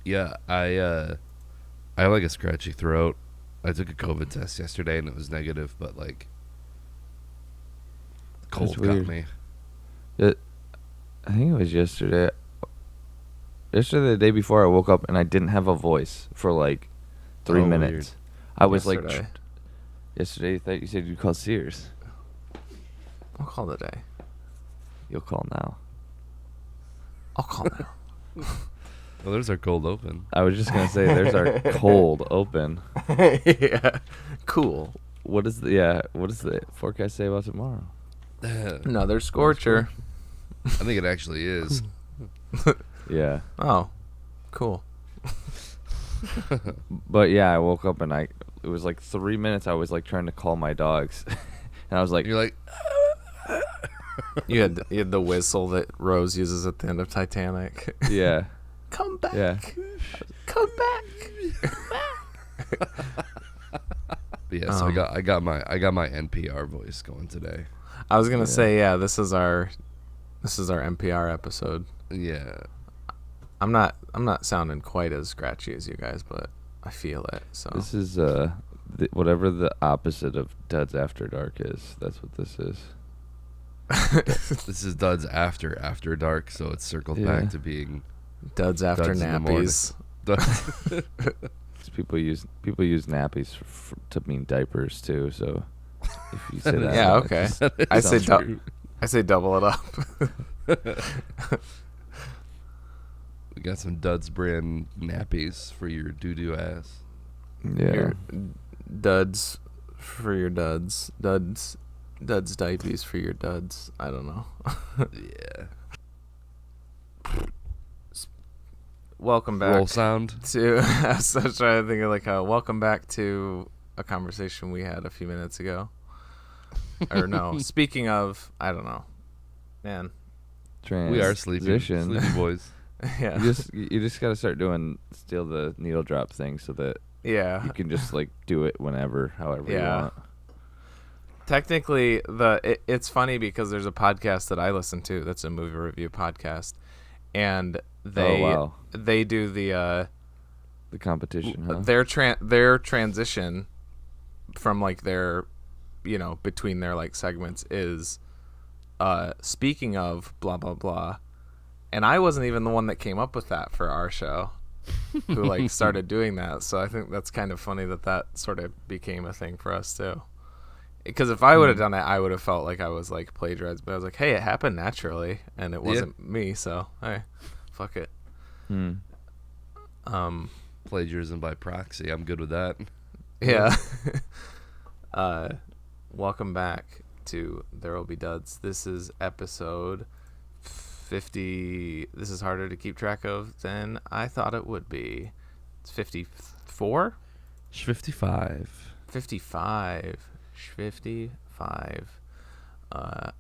Yeah, I have like a scratchy throat. I took a COVID test yesterday and it was negative, but like That's cold got weird. me. It, I think it was yesterday. Yesterday, the day before, I woke up and I didn't have a voice for like 3 minutes. Weird. I was like, Yesterday. yesterday, I thought you said you'd call Sears. I'll call the day. You'll call now. I'll call now. Well, there's our cold open. I was just gonna say, there's our cold open. Yeah. Cool. What does the forecast say about tomorrow? Another scorcher. I think it actually is. Yeah, Oh, cool. but yeah, I woke up and it was like 3 minutes. I was like trying to call my dogs, and I was like, You're like, You had the whistle that Rose uses at the end of Titanic. yeah, Come back. yeah. Come back. yeah. So I got my NPR voice going today. I was gonna Yeah. say, yeah, this is our NPR episode. Yeah. I'm not sounding quite as scratchy as you guys, but I feel it. So This is whatever the opposite of Duds After Dark is. That's what this is. This is Duds After Dark, so it's circled Yeah. back to being Duds After Duds in the morning. Nappies. Duds. 'Cause people use nappies to mean diapers too. So if you say that, Yeah, it okay. just I say sounds du- I say double it up. We got some Duds brand nappies for your doo-doo ass. yeah. Your duds for your duds. Duds dipeys for your duds. I don't know. Yeah. Welcome back Roll sound. to I was trying to think of like welcome back to a conversation we had a few minutes ago. Or no, speaking of, I don't know. Man. We are sleepy boys. Yeah. You just gotta start doing steal the needle drop thing so that Yeah. you can just like do it whenever, however you Yeah. want. Technically, it's funny because there's a podcast that I listen to that's a movie review podcast, and they do the competition, huh? their transition from like their between their like segments is speaking of blah blah blah, and I wasn't even the one that came up with that for our show, who like started doing that. So I think that's kind of funny that sort of became a thing for us too. Because if I would have done it, I would have felt like I was like plagiarized. But I was like, hey, it happened naturally, and it wasn't me. So hey, fuck it. Plagiarism by proxy. I'm good with that. Yeah. Welcome back to There Will Be Duds. This is episode 50. This is harder to keep track of than I thought it would be. It's 54? 55. 55. 55.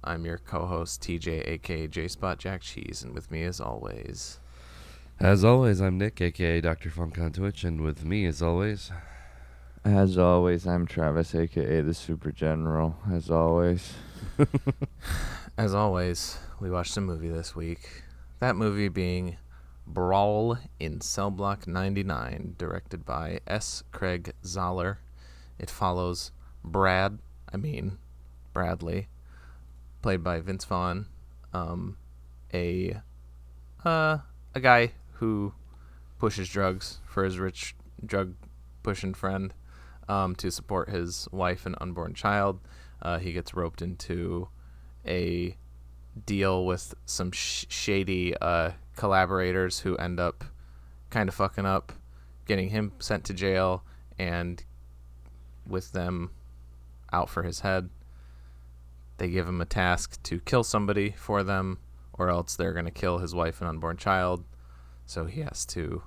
I'm your co-host TJ, aka J Spot Jack Cheese, and with me as always. As always, I'm Nick, aka Dr. Funk on Twitch, and with me as always. As always, I'm Travis, aka the Super General. As always. As always, we watched a movie this week. That movie being Brawl in Cell Block 99, directed by S. Craig Zoller. It follows Bradley, played by Vince Vaughn, a guy who pushes drugs for his rich drug pushing friend, to support his wife and unborn child. He gets roped into a deal with some shady collaborators who end up kind of fucking up, getting him sent to jail, and with them out for his head. They give him a task to kill somebody for them, or else they're going to kill his wife and unborn child. So he has to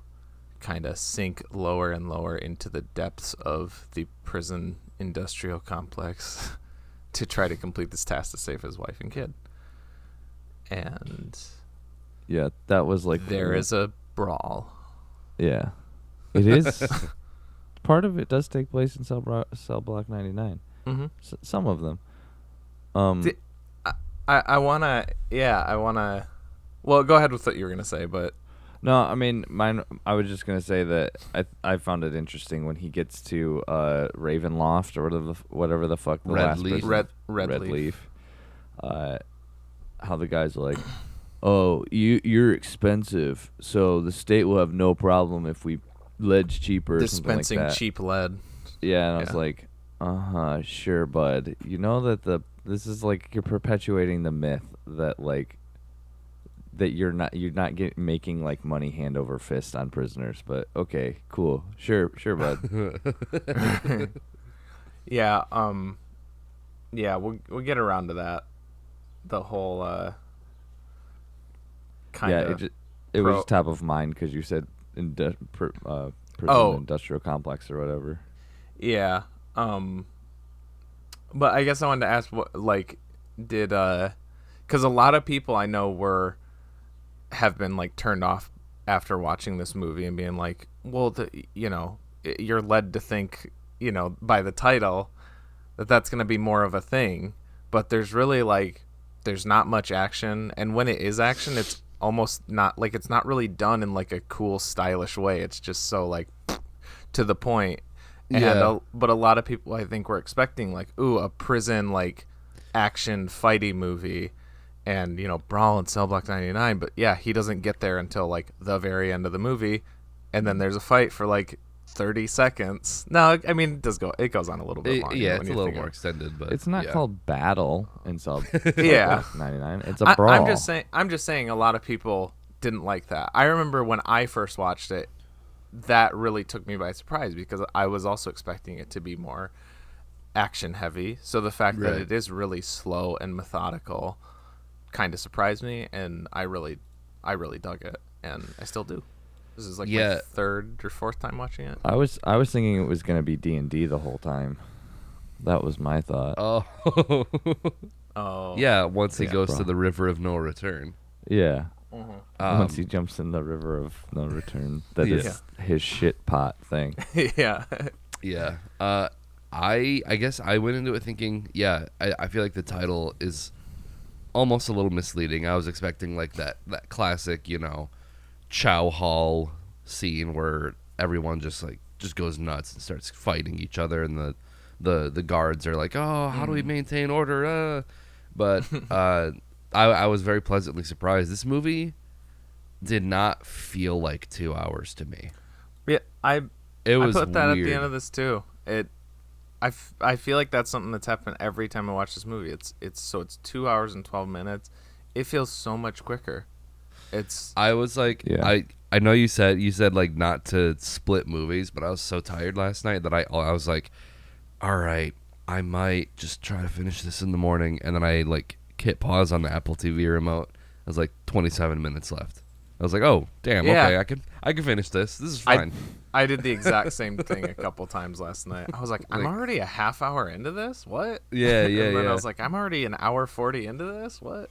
kind of sink lower and lower into the depths of the prison industrial complex to try to complete this task to save his wife and kid. And Yeah, that was like there is a brawl. Yeah, it is. Part of it does take place in Cell Block 99. Mm-hmm. Some of them. I wanna. Well, go ahead with what you were gonna say, but No, I mean, mine. I was just gonna say that I found it interesting when he gets to Ravenloft or whatever the fuck the Red last Leaf. person, Red Leaf. How the guy's like, oh, you're expensive, so the state will have no problem if we lead's cheaper or something like Dispensing that. cheap lead. Yeah, and I was Yeah. like, sure, bud. You know that this is like you're perpetuating the myth that like that you're not making like money hand over fist on prisoners. But okay, cool, sure, bud. Yeah. Yeah. We'll get around to that. The whole kind Yeah, of. it was just top of mind because you said prison industrial complex or whatever. Yeah. But I guess I wanted to ask what like did because a lot of people I know have been like turned off after watching this movie and being like, well, you're led to think, by the title that that's going to be more of a thing, but there's really like there's not much action, and when it is action, it's almost not like it's not really done in like a cool stylish way. It's just so like to the point. And Yeah. but a lot of people I think were expecting like, ooh, a prison like action fighty movie, and Brawl and Cell Block 99. But yeah, he doesn't get there until like the very end of the movie, and then there's a fight for like 30 seconds. No, I mean it goes on a little bit longer. Yeah, when it's a you little think more of- extended, but It's not yeah. called Battle in Cell Yeah. 99. It's a brawl. I'm just saying a lot of people didn't like that. I remember when I first watched it, that really took me by surprise because I was also expecting it to be more action heavy. So the fact that Right. it is really slow and methodical kind of surprised me, and I really dug it, and I still do. This is like Yeah. my third or fourth time watching it. I was thinking it was gonna be D&D the whole time. That was my thought. Oh. Oh. Yeah, once he Yeah. goes Bro. to the river of no return. Yeah. Um, Once he jumps in the river of no return, that Yeah. is his shit pot thing. Yeah. Yeah. I guess I went into it thinking, yeah, I feel like the title is almost a little misleading. I was expecting like that classic, Chow Hall scene where everyone just goes nuts and starts fighting each other, and the guards are like, oh, how do we maintain order? But I was very pleasantly surprised. This movie did not feel like 2 hours to me. Yeah, I Was put that weird. at the end of this too. I feel like that's something that's happened every time I watch this movie. It's 2 hours and 12 minutes. It feels so much quicker. I was like, Yeah. I know you said like not to split movies, but I was so tired last night that I was like, all right, I might just try to finish this in the morning, and then I like hit pause on the Apple TV remote. I was like 27 minutes left. I was like, oh damn, Yeah. okay, I can finish this. This is fine. I did the exact same thing a couple times last night. I was like, I'm Like- already a half hour into this? What? Yeah, And then yeah. I was like, I'm already an hour 40 into this? What?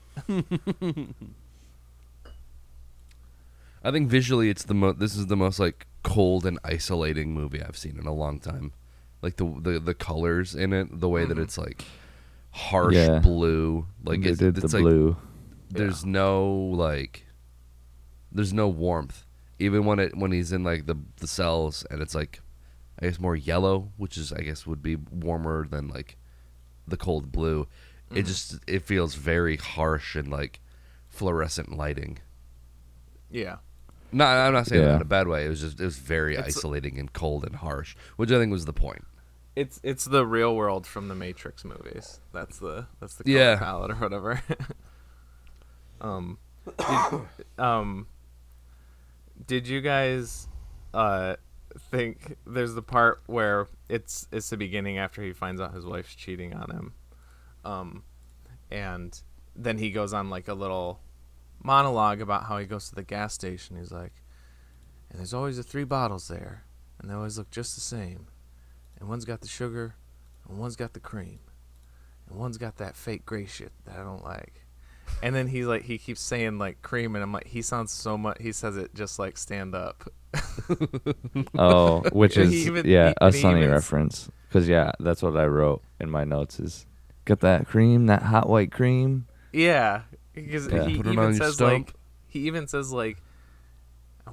I think visually it's this is the most like cold and isolating movie I've seen in a long time. Like the colors in it, the way that it's like harsh Yeah. blue, like They it's did the like blue. there's no warmth, even when he's in like the cells, and it's like I guess more yellow, which is I guess would be warmer than like the cold blue. It feels very harsh and like fluorescent lighting. Yeah. No, I'm not saying that Yeah. in a bad way. It was very It's- isolating and cold and harsh, which I think was the point. It's the real world from the Matrix movies. That's the color Yeah. palette or whatever. Did you guys think there's the part where it's the beginning after he finds out his wife's cheating on him, and then he goes on like a little monologue about how he goes to the gas station. He's like, and there's always the 3 bottles there, and they always look just the same. And one's got the sugar, and one's got the cream, and one's got that fake gray shit that I don't like. And then he keeps saying like cream, and I'm like, he sounds so much. He says it just like stand up. Oh, which He is even- a and he Sunny even- reference. Because that's what I wrote in my notes. Is got that cream, that hot white cream. Yeah, because Yeah. he Put it on even your says stump. like he even says like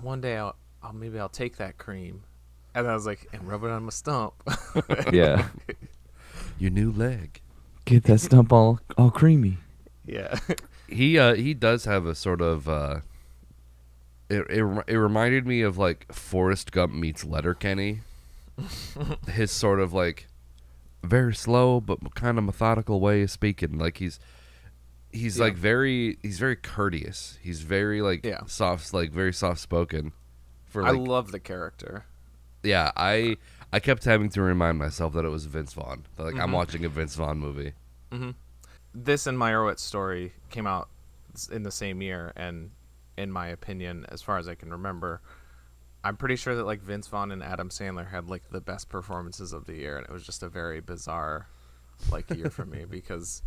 one day I'll take that cream, and I was like, and rub it on my stump. Yeah. Your new leg. Get that stump all creamy. Yeah. He does have a sort of it reminded me of like Forrest Gump meets Letterkenny. His sort of like very slow but kind of methodical way of speaking. Like he's like he's very courteous. He's very like soft, like very soft spoken. I love the character. Yeah, I kept having to remind myself that it was Vince Vaughn. That, like I'm watching a Vince Vaughn movie. Mm-hmm. This and Meyerowitz Story came out in the same year, and in my opinion, as far as I can remember, I'm pretty sure that like Vince Vaughn and Adam Sandler had like the best performances of the year, and it was just a very bizarre like year for me because,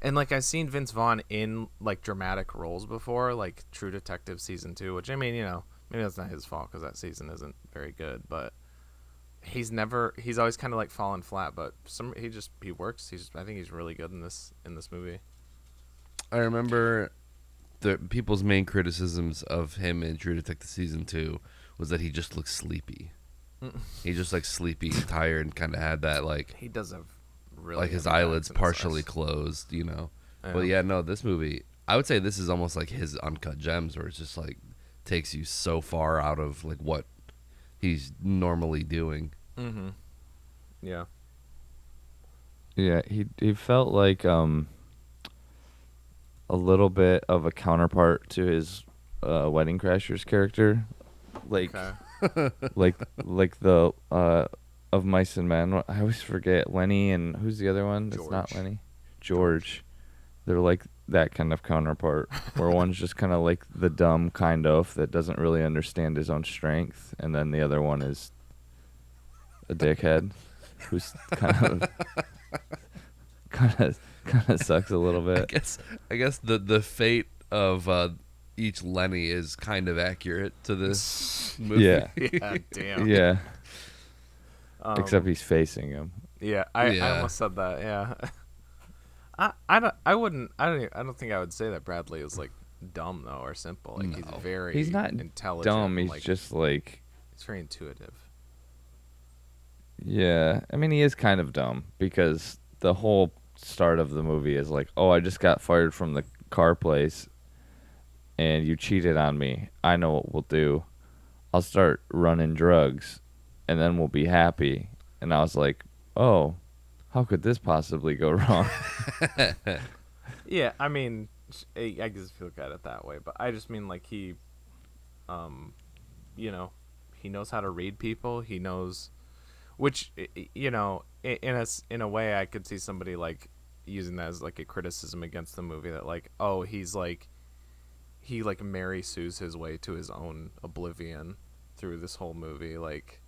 and like I've seen Vince Vaughn in like dramatic roles before, like True Detective season 2, which I mean, you know, maybe that's not his fault because that season isn't very good, but he's always kind of like fallen flat, but he works. I think he's really good in this movie. I remember the people's main criticisms of him in True Detective season 2 was that he just looked sleepy. He just like sleepy and tired and kind of had that like he does have really like his eyelids partially closed, you know. Yeah. But yeah, no, this movie, I would say this is almost like his uncut gems, where it's just like takes you so far out of like what he's normally doing. Mm-hmm. Yeah. Yeah, he felt like a little bit of a counterpart to his Wedding Crashers character, like like the of Mice and Men. I always forget Lenny and who's the other one? It's not Lenny. George. They're like that kind of counterpart, where one's just kind of like the dumb kind of that doesn't really understand his own strength, and then the other one is a dickhead who's kind of sucks a little bit. I guess the fate of each Lenny is kind of accurate to this movie. Yeah. Yeah, damn. Yeah. Except he's facing him. Yeah, I almost said that. Yeah. I don't think I would say that Bradley is like dumb though or simple. Like he's not intelligent. Dumb. He's like, just like he's very intuitive. Yeah, I mean he is kind of dumb because the whole start of the movie is like, oh, I just got fired from the car place, and you cheated on me. I know what we'll do. I'll start running drugs, and then we'll be happy. And I was like, oh. How could this possibly go wrong? Yeah, I mean, I guess if you look at it that way, but I just mean like he, you know, he knows how to read people. He knows, which you know, in a way, I could see somebody like using that as like a criticism against the movie that like, oh, he like Mary Sue's his way to his own oblivion through this whole movie, like,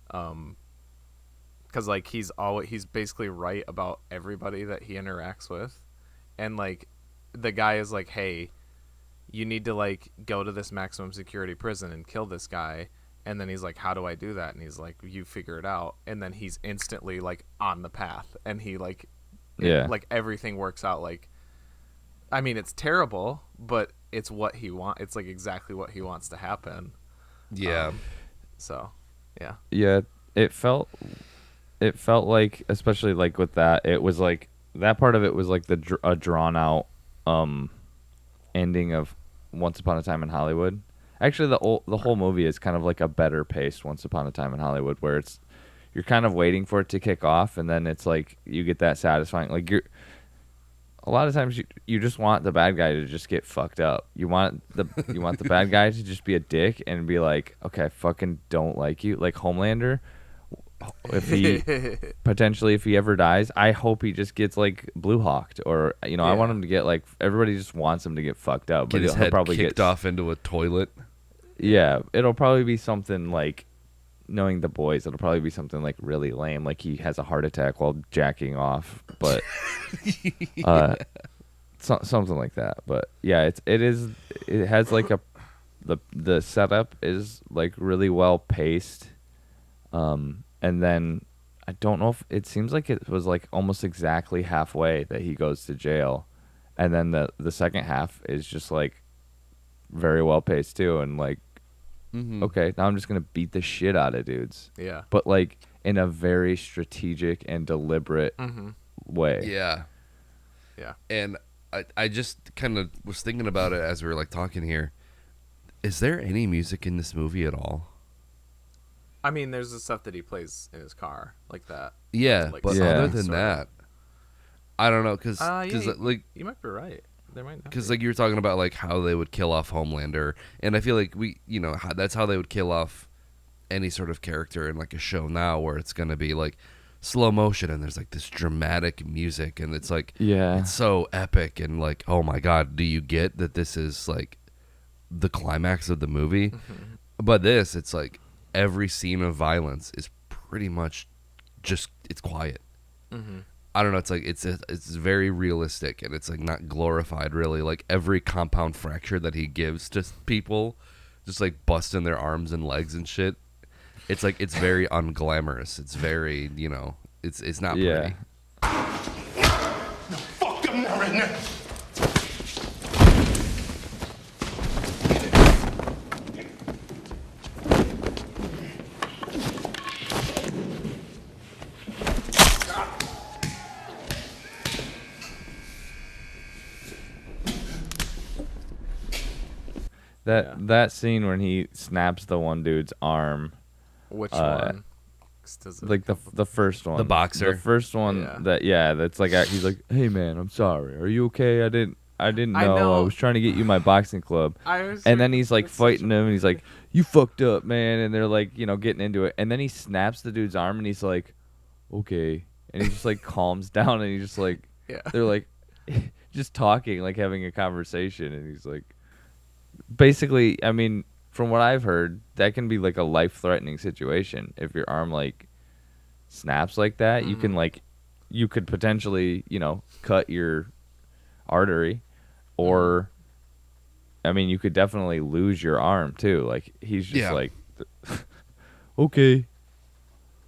because like he's basically right about everybody that he interacts with, and like the guy is like, hey, you need to like go to this maximum security prison and kill this guy, and then he's like, how do I do that? And he's like, you figure it out. And then he's instantly like on the path, and he like like everything works out. Like, I mean, it's terrible, but it's what he wants. It's like exactly what he wants to happen. Yeah. So yeah it felt like, especially like with that, it was like that part of it was like a drawn out ending of Once Upon a Time in Hollywood. Actually, the whole movie is kind of like a better paced Once Upon a Time in Hollywood, where you're kind of waiting for it to kick off, and then it's like you get that satisfying, like a lot of times you just want the bad guy to just get fucked up. You want the bad guy to just be a dick and be like, okay, I fucking don't like you, like Homelander. If he ever dies, I hope he just gets like blue hawked, or you know, I want him to get like, everybody just wants him to get fucked up, but his head probably kicked off into a toilet. Yeah, it'll probably be something like, knowing the boys, it'll probably be something like really lame, like he has a heart attack while jacking off, but something like that. But yeah, it has like the setup is like really well paced. And then I don't know if it seems like it was like almost exactly halfway that he goes to jail, and then the second half is just like very well paced too, and like okay, now I'm just gonna beat the shit out of dudes. Yeah. But like in a very strategic and deliberate way. Yeah. Yeah. And I just kind of was thinking about it as we were like talking here. Is there any music in this movie at all? I mean, there's the stuff that he plays in his car, like that. Yeah, Like, but Yeah. other than sorta. that, I don't know, because Yeah, like you might be right. There might not. because be. like you were talking about like how they would kill off Homelander, and I feel like that's how they would kill off any sort of character in like a show now, where it's gonna be like slow motion and there's like this dramatic music, and it's like Yeah. it's so epic and like, oh my god, do you get that this is like the climax of the movie? But this, it's like every scene of violence is pretty much just it's quiet. I don't know. It's like it's very realistic, and it's like not glorified really. Like every compound fracture that he gives to people, just like busting their arms and legs and shit. It's like it's very unglamorous. It's very it's not Yeah. pretty. Fuck him now, right now. That scene when he snaps the one dude's arm, Which one? Does it like the first one, The boxer. the first one that's like he's like, hey man, I'm sorry, are you okay? I didn't I know. I know. was trying to get you my boxing club. I And then he's like fighting him, and he's like, "You fucked up, man." And they're like, getting into it. And then he snaps the dude's arm, and he's like, "Okay." And he just like calms down, and he's just like, Yeah. they're like, just talking, like having a conversation, and he's like, basically, I mean, from what I've heard, that can be like a life-threatening situation if your arm like snaps like that. You can like, you could potentially, cut your artery, or I mean, you could definitely lose your arm too. Like he's just like, okay,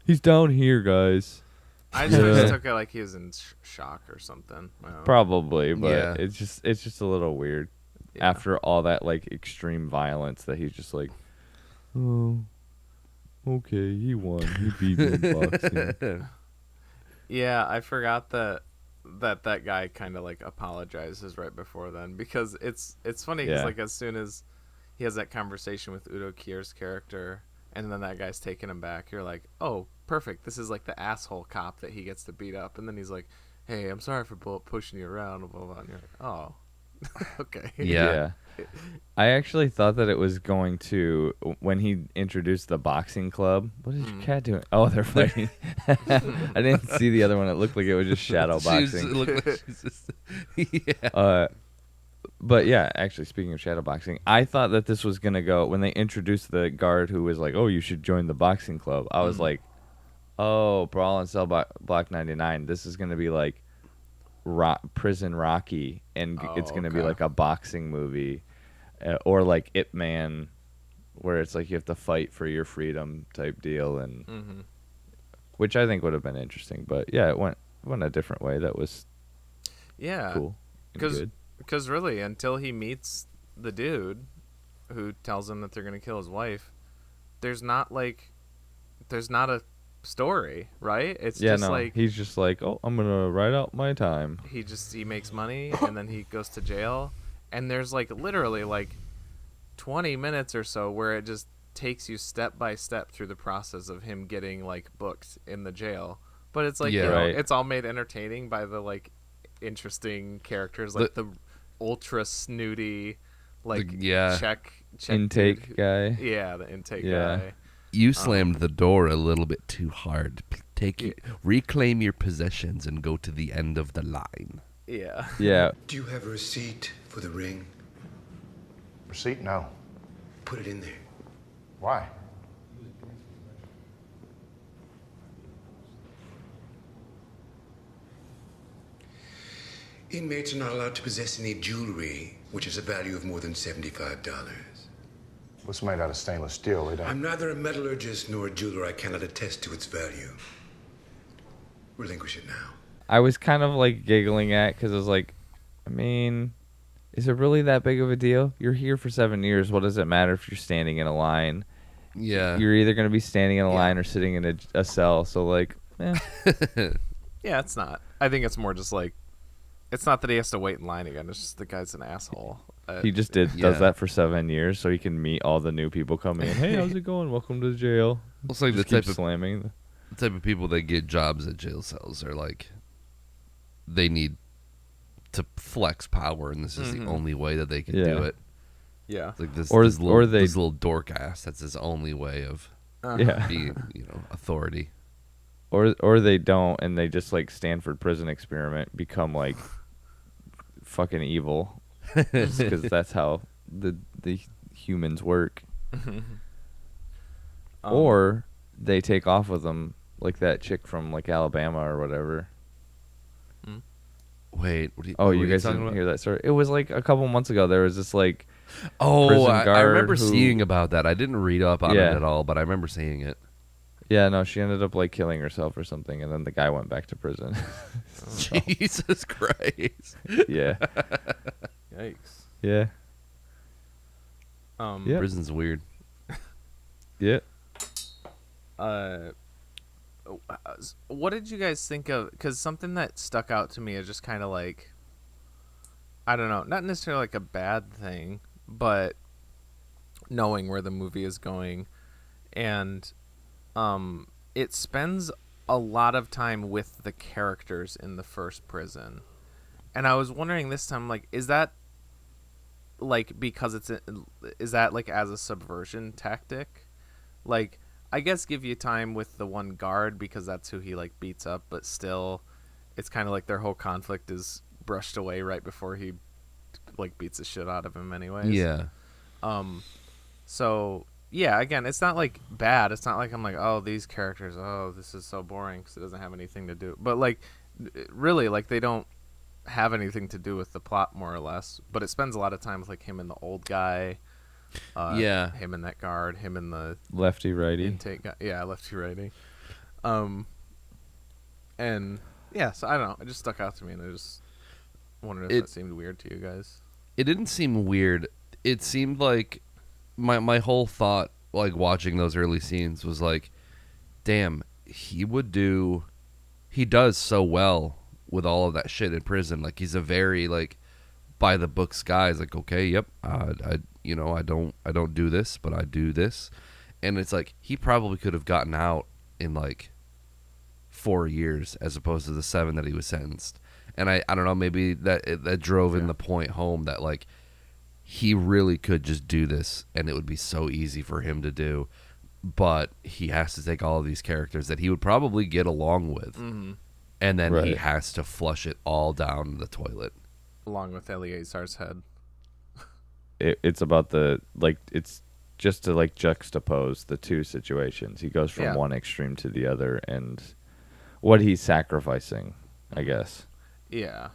he's down here, guys. I just took it like he was in shock or something. Probably, but Yeah. it's just a little weird Yeah. after all that like extreme violence that he's just like, oh, okay, he won. He beat me in boxing. Yeah, I forgot that guy kind of like apologizes right before then, because it's funny because Yeah. like as soon as he has that conversation with Udo Kier's character, and then that guy's taking him back, you're like, oh, perfect, this is like the asshole cop that he gets to beat up, and then he's like, hey, I'm sorry for pushing you around, blah, blah, blah. And you're like, oh, okay. Yeah. I actually thought that it was going to, when he introduced the boxing club. What is your cat doing? Oh, they're fighting. I didn't see the other one. It looked like it was just shadow boxing. It looked like she's just, yeah. But yeah, actually, speaking of shadow boxing, I thought that this was gonna go when they introduced the guard who was like, "Oh, you should join the boxing club." I was like, "Oh, Brawl and Cell Block 99. This is gonna be like Prison Rocky, and it's gonna be okay. like a boxing movie, or like Ip Man, where it's like you have to fight for your freedom type deal, and which I think would have been interesting. But yeah, it went a different way. That was Yeah. cool and good. Because really, until he meets the dude who tells him that they're going to kill his wife, there's not a story, right? It's Yeah, just no, like he's just like, oh, I'm gonna write out my time. he makes money and then he goes to jail, and there's like literally like 20 minutes or so where it just takes you step by step through the process of him getting like booked in the jail. But it's like, Yeah. Right. it's all made entertaining by the like interesting characters, like the ultra snooty like check Intake dude. guy. Yeah, the intake Yeah. guy. You slammed the door a little bit too hard. Reclaim your possessions and go to the end of the line. Yeah. Yeah. Do you have a receipt for the ring? Receipt? No. Put it in there. Why? Inmates are not allowed to possess any jewelry which has a value of more than $75. What's made out of stainless steel? They don't. I'm neither a metallurgist nor a jeweler. I cannot attest to its value. Relinquish it now. I was kind of like giggling at because I was like, I mean, is it really that big of a deal? You're here for 7 years. What does it matter if you're standing in a line? Yeah. You're either going to be standing in a line or sitting in a cell. So, like, Yeah, it's not. I think it's more just like, it's not that he has to wait in line again. It's just the guy's an asshole. He just does that for 7 years so he can meet all the new people coming in. Hey, how's it going? Welcome to jail. It's like Just the type keep of slamming. the type of people that get jobs at jail cells are like, they need to flex power, and this is the only way that they can do it. Yeah. It's like this, Or this little, they- this little dork ass. That's his only way of Yeah. being, authority. Or they don't, and they just, like, Stanford prison experiment become, like, fucking evil. Because that's how the humans work. Or they take off with them, like that chick from, like, Alabama or whatever. Wait, what Oh, what you were guys talking didn't about? hear that story? It was, like, a couple months ago. There was this, like, Oh, prison I guard remember who- seeing about that. I didn't read up on it Yeah. at all, but I remember seeing it. yeah, no, she ended up, like, killing herself or something, and then the guy went back to prison. Jesus Christ. Yeah. Yikes. Yeah. Yeah. Prison's weird. Yeah. What did you guys think of? Because something that stuck out to me is just kind of like, I don't know, not necessarily like a bad thing, but knowing where the movie is going, and it spends a lot of time with the characters in the first prison, and I was wondering this time, like, is that like because is that like as a subversion tactic? Like, I guess give you time with the one guard because that's who he like beats up, but still it's kind of like their whole conflict is brushed away right before he like beats the shit out of him anyways. Yeah. So yeah, again, it's not like bad. It's not like I'm like, oh, these characters, oh, this is so boring because it doesn't have anything to do. But like, really, like they don't have anything to do with the plot more or less. But it spends a lot of time with like him and the old guy. Yeah. Him and that guard. Him and the Lefty righty. intake guy. Yeah, lefty righty. And yeah, so I don't know. It just stuck out to me, and I just wondered if that seemed weird to you guys. It didn't seem weird. It seemed like my whole thought, like watching those early scenes, was like, damn, he does so well with all of that shit in prison. Like, he's a very like by the books guy. He's like, okay, yep, I don't do this, but I do this, and it's like he probably could have gotten out in like 4 years as opposed to the 7 that he was sentenced. And I don't know, maybe that drove in the point home that like he really could just do this and it would be so easy for him to do, but he has to take all of these characters that he would probably get along with, and then he has to flush it all down the toilet. Along with Eleazar's head. It's about it's just to like juxtapose the two situations. He goes from one extreme to the other, and what he's sacrificing, I guess. Yeah.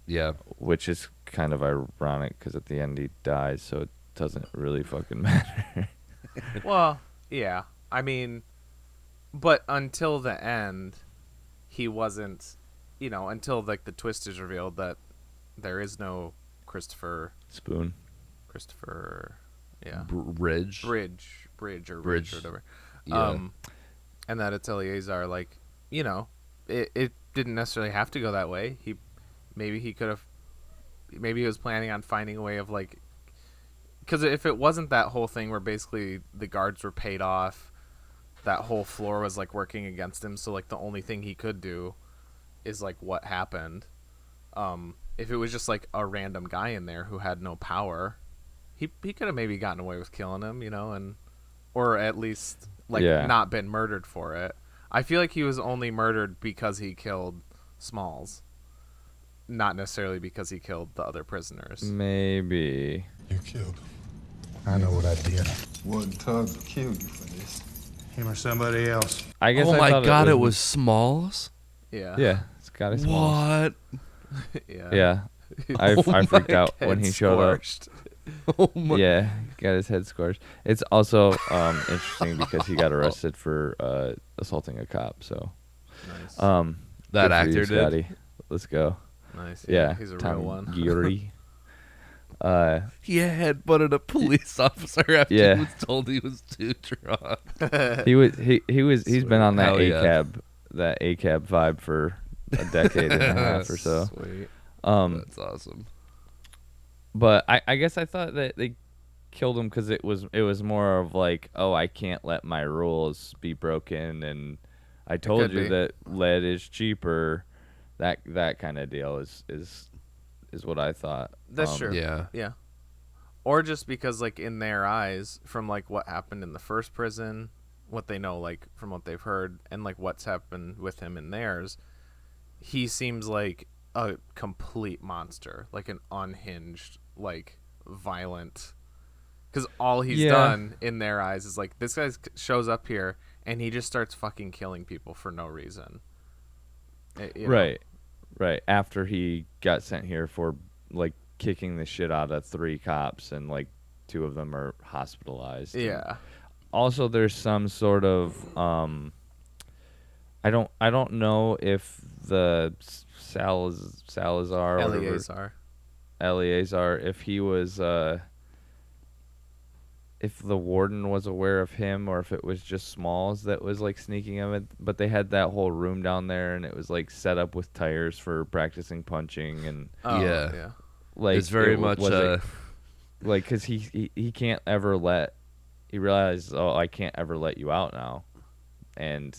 Yeah. Which is kind of ironic because at the end he dies, so it doesn't really fucking matter. Well, yeah. I mean, but until the end, he wasn't, until like the twist is revealed that there is no Christopher, yeah. Bridge Bridge or whatever. Yeah. And that it's Eleazar, like, it didn't necessarily have to go that way. Maybe he was planning on finding a way of like, because if it wasn't that whole thing where basically the guards were paid off, that whole floor was like working against him, so like the only thing he could do is like what happened. If it was just like a random guy in there who had no power, he could have maybe gotten away with killing him, or at least like not been murdered for it. I feel like he was only murdered because he killed Smalls, not necessarily because he killed the other prisoners. Maybe. You killed him. I know what I did. One tug to kill you for this. Him or somebody else. I guess. Oh I my thought god, it was Smalls? Yeah. Yeah, it's got his Smalls. What? Yeah. Yeah, I freaked out when he showed up. Oh my. Yeah, got his head scorched. It's also interesting because he got arrested for assaulting a cop. So, Nice. That good for actor you, did? Scotty. Let's go. Nice. Yeah, He's a Tom real one. Geary. He headbutted a police officer after Yeah. he was told he was too drunk. He's been on that Hell yeah. ACAB vibe for a decade and a half or so. Sweet. That's awesome. But I guess I thought that they killed him because it was more of like, oh, I can't let my rules be broken, and I told could you be. that lead is cheaper. That kind of deal is what I thought. That's true. Yeah. Yeah. Or just because, like, in their eyes, from, like, what happened in the first prison, what they know, like, from what they've heard, and, like, what's happened with him in theirs, he seems like a complete monster. Like, an unhinged, like, violent... Because all he's done in their eyes is, like, this guy shows up here, and he just starts fucking killing people for no reason. You know? Right. After he got sent here for, like, kicking the shit out of 3 cops, and, like, 2 of them are hospitalized. Yeah. Also, there's some sort of I don't know if the Salazar or whatever, Eleazar, if he was if the warden was aware of him, or if it was just Smalls that was, like, sneaking him. But they had that whole room down there, and it was, like, set up with tires for practicing punching, and Yeah. like, It's very much like, because he can't ever he realizes, oh, I can't ever let you out now, and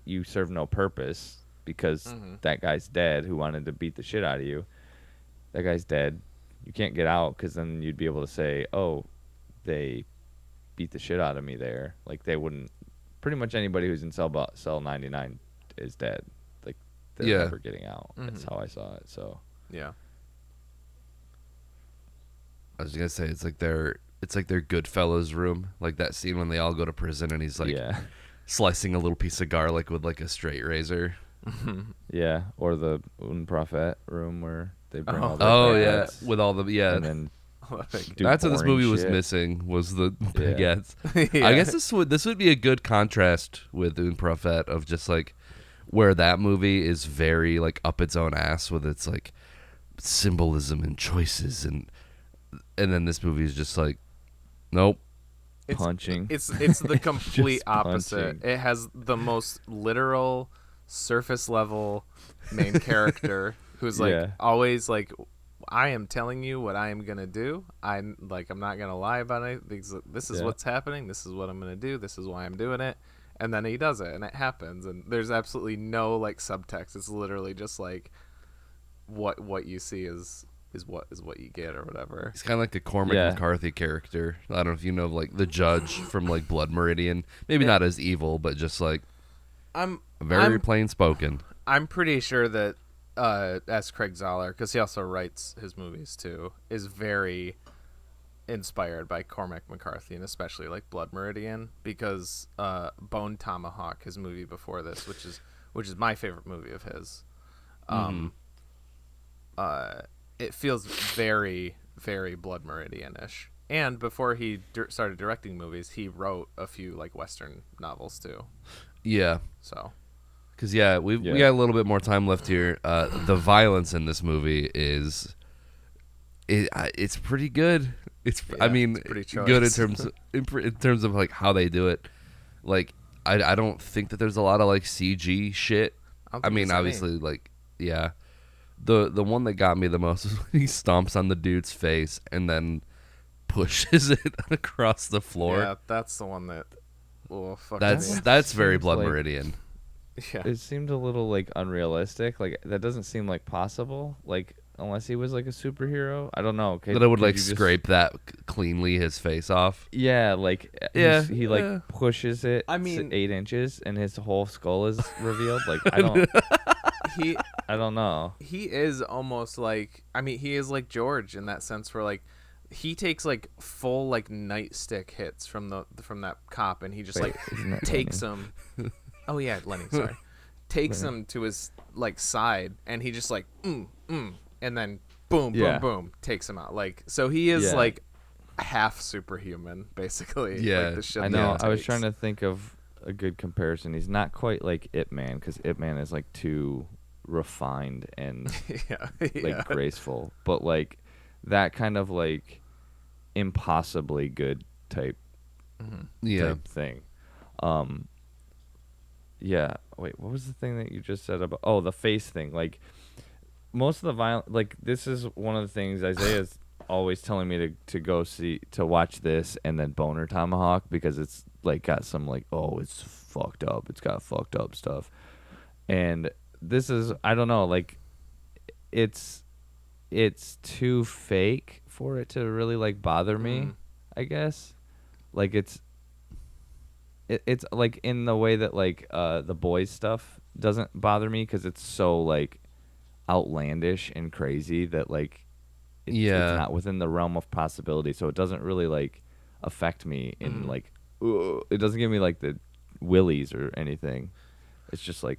you serve no purpose because that guy's dead who wanted to beat the shit out of you. That guy's dead. You can't get out, because then you'd be able to say, oh, they beat the shit out of me there. Like, they wouldn't. Pretty much anybody who's in cell 99 is dead. Like, they're never getting out. That's how I saw it. So Yeah. I was gonna say it's like their Goodfellas room, like that scene when they all go to prison and he's like slicing a little piece of garlic with like a straight razor. Yeah, or the Un Prophet room where they bring all the baguettes, with all the and then do that's what this boring movie was shit. missing, was the baguettes. Yeah. I guess this would be a good contrast with Un Prophet, of just like where that movie is very like up its own ass with its like symbolism and choices, and then this movie is just like, nope. Punching. It's the complete Just opposite. punching. It has the most literal surface level main character who's like always like, I am telling you what I am gonna do. I'm not gonna lie about it. This is what's happening. This is what I'm gonna do. This is why I'm doing it. And then he does it, and it happens. And there's absolutely no like subtext. It's literally just like what you see is what you get, or whatever. He's kind of like a Cormac McCarthy character. I don't know if you know, like the judge from like Blood Meridian. Maybe not as evil, but just like very plain spoken. I'm pretty sure that S. Craig Zoller, because he also writes his movies too, is very inspired by Cormac McCarthy, and especially like Blood Meridian, because Bone Tomahawk, his movie before this, which is my favorite movie of his. It feels very, very Blood Meridian-ish. And before he started directing movies, he wrote a few like Western novels too. Yeah. So. Because we got a little bit more time left here. The violence in this movie it's pretty good. It's pretty good in terms of like how they do it. Like I don't think that there's a lot of like CG shit. I mean, obviously, like The one that got me the most is when he stomps on the dude's face and then pushes it across the floor. Yeah, that's the one that. Oh, fuck. That's very Blood like, Meridian. Yeah. It seemed a little like unrealistic. Like, that doesn't seem like possible. Like, unless he was like a superhero. I don't know. That it would like scrape that cleanly his face off. Yeah, like he like pushes it. I mean, 8 inches and his whole skull is revealed. Like, I don't know. He is almost like, I mean, he is like George in that sense, where like he takes like full like nightstick hits from that cop, and he just takes him. Oh yeah, Lenny. Sorry, takes him to his like side, and he just like and then boom, boom, takes him out. Like, so he is like half superhuman, basically. Yeah, like the shit I know. that he I was takes. trying to think of a good comparison. He's not quite like Ip Man, because Ip Man is like too refined and like graceful, but like that kind of like impossibly good type thing. Yeah. Wait, what was the thing that you just said about? Oh, the face thing. Like most of the violent, like this is one of the things Isaiah's always telling me to watch this and then Boner Tomahawk because it's like got some like, oh, it's fucked up. It's got fucked up stuff. And this is, I don't know, like it's too fake for it to really like bother me, I guess. Like it's like in the way that like the boys stuff doesn't bother me because it's so like outlandish and crazy that like it's not within the realm of possibility, so it doesn't really like affect me in like it doesn't give me like the willies or anything. It's just like,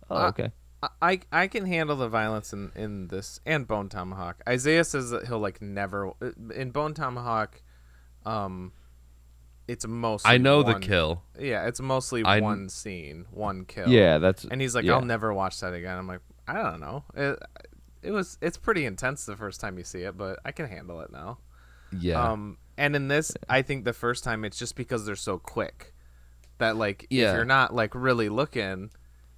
oh, okay. I can handle the violence in this and Bone Tomahawk. Isaiah says that he'll like never in Bone Tomahawk. It's mostly I know the kill. Yeah, it's mostly one scene, one kill. Yeah, that's. And he's like, yeah. I'll never watch that again. I'm like, I don't know. It's pretty intense the first time you see it, but I can handle it now. Yeah. And in this, I think the first time it's just because they're so quick that like if Yeah. you're not like really looking,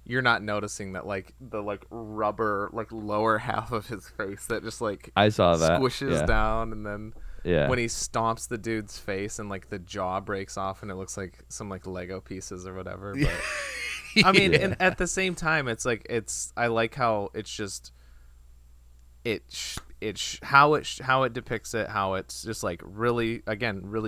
you're not noticing that like the like rubber like lower half of his face that just like I saw that squishes down, and then Yeah. when he stomps the dude's face and like the jaw breaks off and it looks like some like Lego pieces or whatever. But I mean, and at the same time, it's like I like how it's just how it depicts it, how it's just like really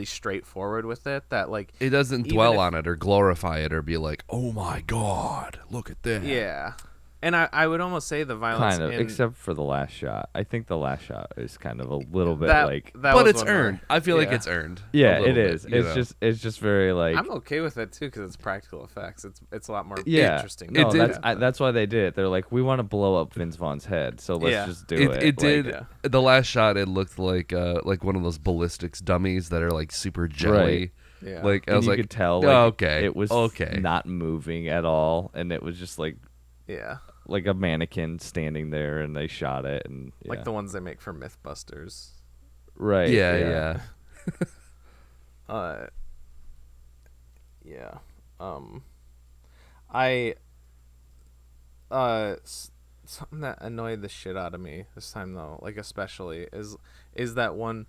straightforward with it, that like it doesn't dwell on it or glorify it or be like, oh my god, look at that. Yeah. And I would almost say the violence kind of, except for the last shot. I think the last shot is kind of a little bit like, but it's earned. I feel like it's earned. Yeah, it is. It's just very like. I'm okay with it too because it's practical effects. It's a lot more interesting. No, that's why they did it. They're like, we want to blow up Vince Vaughn's head, so let's just do it. It did. The last shot, it looked like one of those ballistics dummies that are like super jelly. Right. Yeah. Like I and was you like, could tell, like, okay, it was not moving at all, and it was just like, like a mannequin standing there, and they shot it, and like the ones they make for MythBusters. Right. Yeah. Something that annoyed the shit out of me this time though, like especially is that one,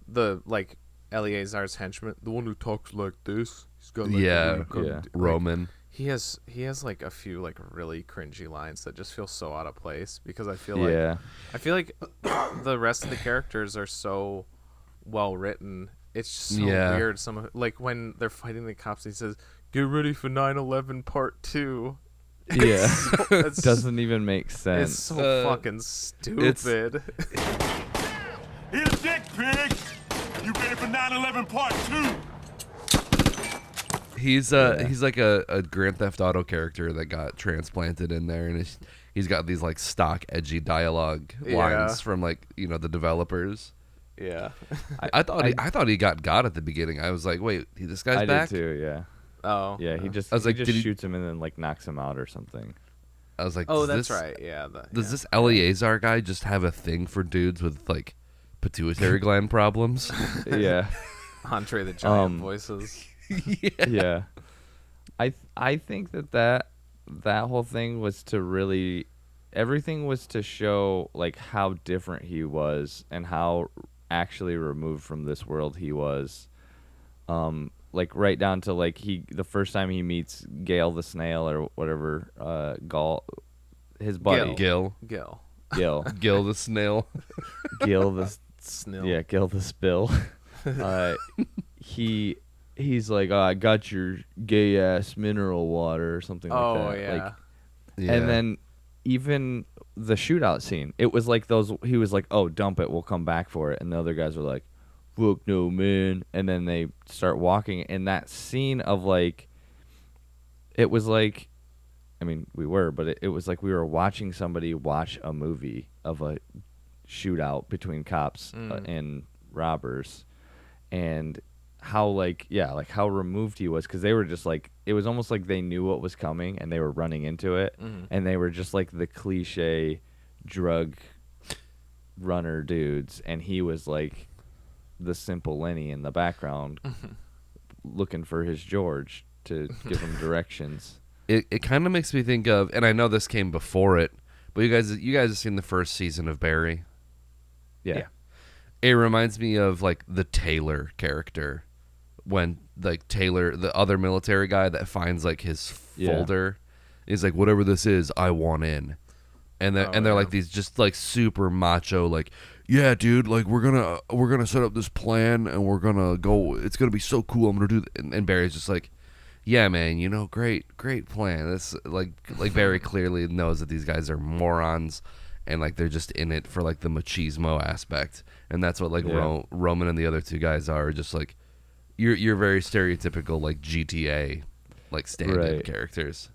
the like Eleazar's henchman, the one who talks like this. He's got like Roman. He has like a few like really cringy lines that just feel so out of place because I feel like the rest of the characters are so well written. It's just so weird. Some like when they're fighting the cops, he says, "Get ready for 9/11 Part 2." Yeah, it doesn't even make sense. It's so fucking stupid. Here's Dick Pig. You ready for 9/11 Part 2? He's like a Grand Theft Auto character that got transplanted in there, and he's got these like stock edgy dialogue lines from like the developers. Yeah, I thought he got at the beginning. I was like, wait, this guy's back? I did too. Yeah. Oh. Yeah, he just shoots him and then like knocks him out or something. I was like, oh, that's right. Yeah. Does this Eleazar guy just have a thing for dudes with like pituitary gland problems? Yeah. Andre the Giant voices. Yeah. I think that whole thing was to really, everything was to show like how different he was and how actually removed from this world he was. Like right down to like the first time he meets Gale the snail or whatever, his buddy Gil the snail. Gil the snail. Yeah, Gil the spill. He's like, oh, I got your gay ass mineral water or something like that. Oh yeah. And then even the shootout scene, it was like he was like, oh, dump it, we'll come back for it, and the other guys were like, fuck no, man. And then they start walking, and that scene of like, it was like, I mean, we were, but it was like we were watching somebody watch a movie of a shootout between cops and robbers, and how how removed he was, because they were just like, it was almost like they knew what was coming and they were running into it, and they were just like the cliche drug runner dudes, and he was like the simple Lenny in the background, looking for his George to give him directions. It kind of makes me think of, and I know this came before it, but you guys have seen the first season of Barry. Yeah. It reminds me of like the Taylor character, when like Taylor, the other military guy that finds like his folder, is like, whatever this is, I want in. And they're like these just like super macho, like, yeah, dude, like we're gonna set up this plan and we're gonna go. It's gonna be so cool. I'm gonna do. And Barry's just like, yeah, man, great plan. This like Barry clearly knows that these guys are morons, and like they're just in it for like the machismo aspect, and that's what like Roman and the other two guys are. Just like you're very stereotypical like GTA like stand-in characters.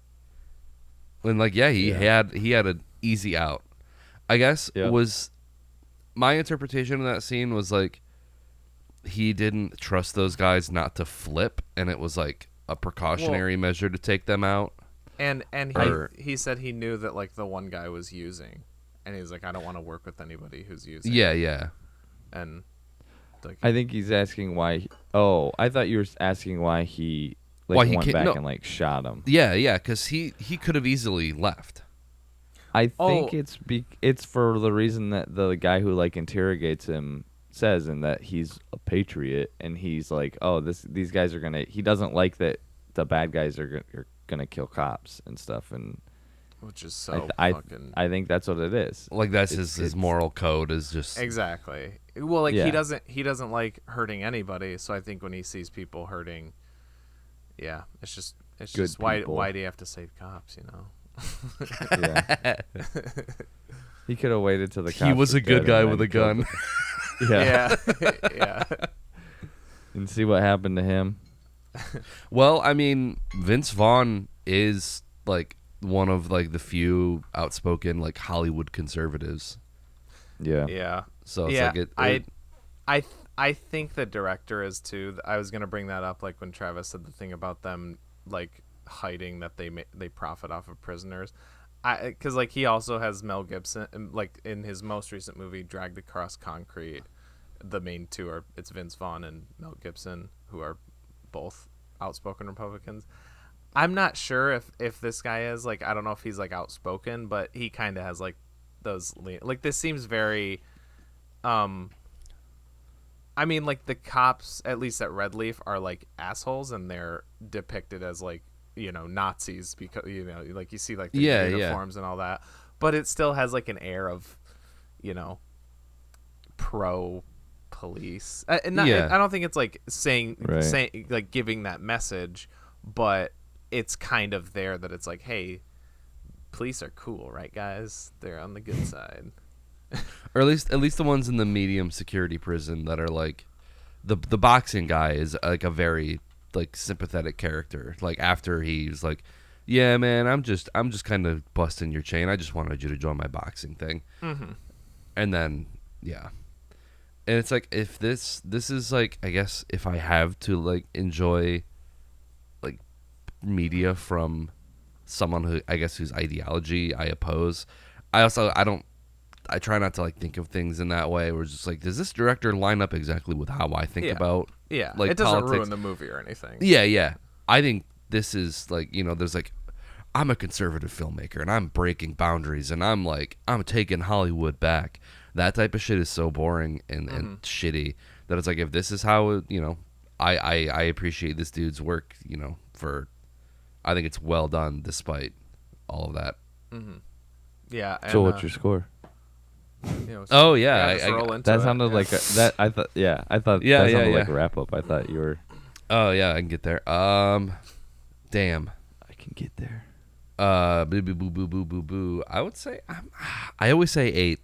And like he had an easy out, I guess. Was my interpretation of that scene was like he didn't trust those guys not to flip, and it was like a precautionary measure to take them out. And he said he knew that like the one guy was using, and he's like, I don't want to work with anybody who's using. Yeah. And like, I think he's asking why. I thought you were asking why he why he went back and like shot him. Yeah, because he could have easily left. I think it's for the reason that the guy who like interrogates him says, and that he's a patriot, and he's like, these guys are gonna. He doesn't like that the bad guys are gonna kill cops and stuff, and which is so I think that's what it is. Like that's his moral code is just exactly. Well, like he doesn't like hurting anybody, so I think when he sees people hurting, it's just why do you have to save cops, you know? Yeah. He could have waited till the cops he was a good guy with a gun. Yeah. And see what happened to him. Well, I mean, Vince Vaughn is like one of like the few outspoken like Hollywood conservatives. Yeah. So it's like I think the director is too. I was gonna bring that up like when Travis said the thing about them like hiding that they profit off of prisoners. Because like he also has Mel Gibson, like in his most recent movie Dragged Across Concrete. The main two are it's Vince Vaughn and Mel Gibson, who are both outspoken Republicans. I'm not sure if this guy is like, I don't know if he's like outspoken, but he kind of has like those like this seems very I mean, like the cops at least at Red Leaf are like assholes, and they're depicted as like, you know, Nazis because, you know, like you see like the uniforms and all that, but it still has like an air of, you know, pro police. I don't think it's like saying like giving that message, but it's kind of there that it's like, hey, police are cool, right, guys? They're on the good side. Or at least the ones in the medium security prison that are like the boxing guy is like a very like sympathetic character. Like after he's like, yeah, man, I'm just kind of busting your chain. I just wanted you to join my boxing thing. Mm-hmm. And then and it's like, if this is like, I guess if I have to like enjoy like media from someone who I guess whose ideology I oppose, I try not to like think of things in that way. Where it's just like, does this director line up exactly with how I think about like it doesn't politics? ruin the movie or anything. Yeah. I think this is like, you know, there's like, I'm a conservative filmmaker and I'm breaking boundaries and I'm taking Hollywood back. That type of shit is so boring and shitty that it's like, if this is how, you know, I appreciate this dude's work, you know, I think it's well done despite all of that. Mm-hmm. Yeah. And, so what's your score? You know, oh yeah, that sounded like that. I thought that sounded like a wrap up. I thought you were. Oh yeah, I can get there. Damn, I can get there. Boo boo boo boo boo boo boo. I would say I always say 8,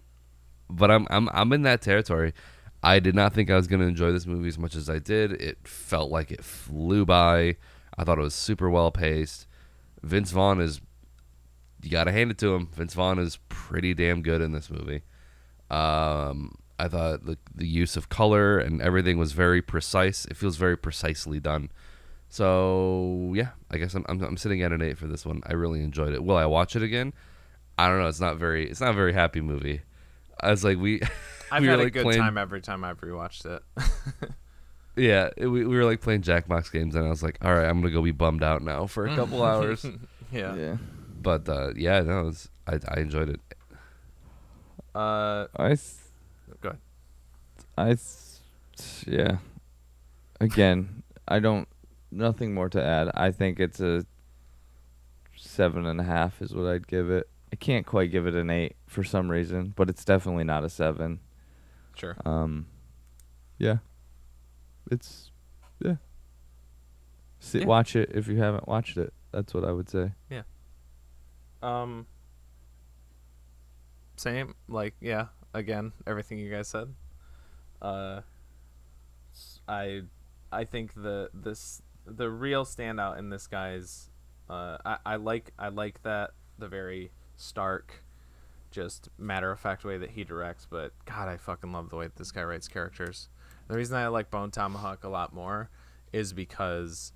but I'm in that territory. I did not think I was gonna enjoy this movie as much as I did. It felt like it flew by. I thought it was super well paced. Vince Vaughn is, you gotta hand it to him. Vince Vaughn is pretty damn good in this movie. I thought the use of color and everything was very precise. It feels very precisely done. So yeah, I guess I'm sitting at an 8 for this one. I really enjoyed it. Will I watch it again? I don't know. It's not a very happy movie. I was like, I've we had were a like good playing, time every time I've rewatched it. Yeah, we were like playing Jackbox games, and I was like, all right, I'm gonna go be bummed out now for a couple hours. Yeah. But yeah, no, I enjoyed it. Go ahead. Yeah. Again, nothing more to add. I think it's a 7.5 is what I'd give it. I can't quite give it an 8 for some reason, but it's definitely not a 7. Sure. Yeah. Yeah. Yeah. Watch it if you haven't watched it. That's what I would say. Yeah. Same. Like, yeah. Again, everything you guys said. I think the real standout in this guy's I like that the very stark, just matter of fact way that he directs, but God, I fucking love the way that this guy writes characters. The reason I like Bone Tomahawk a lot more is because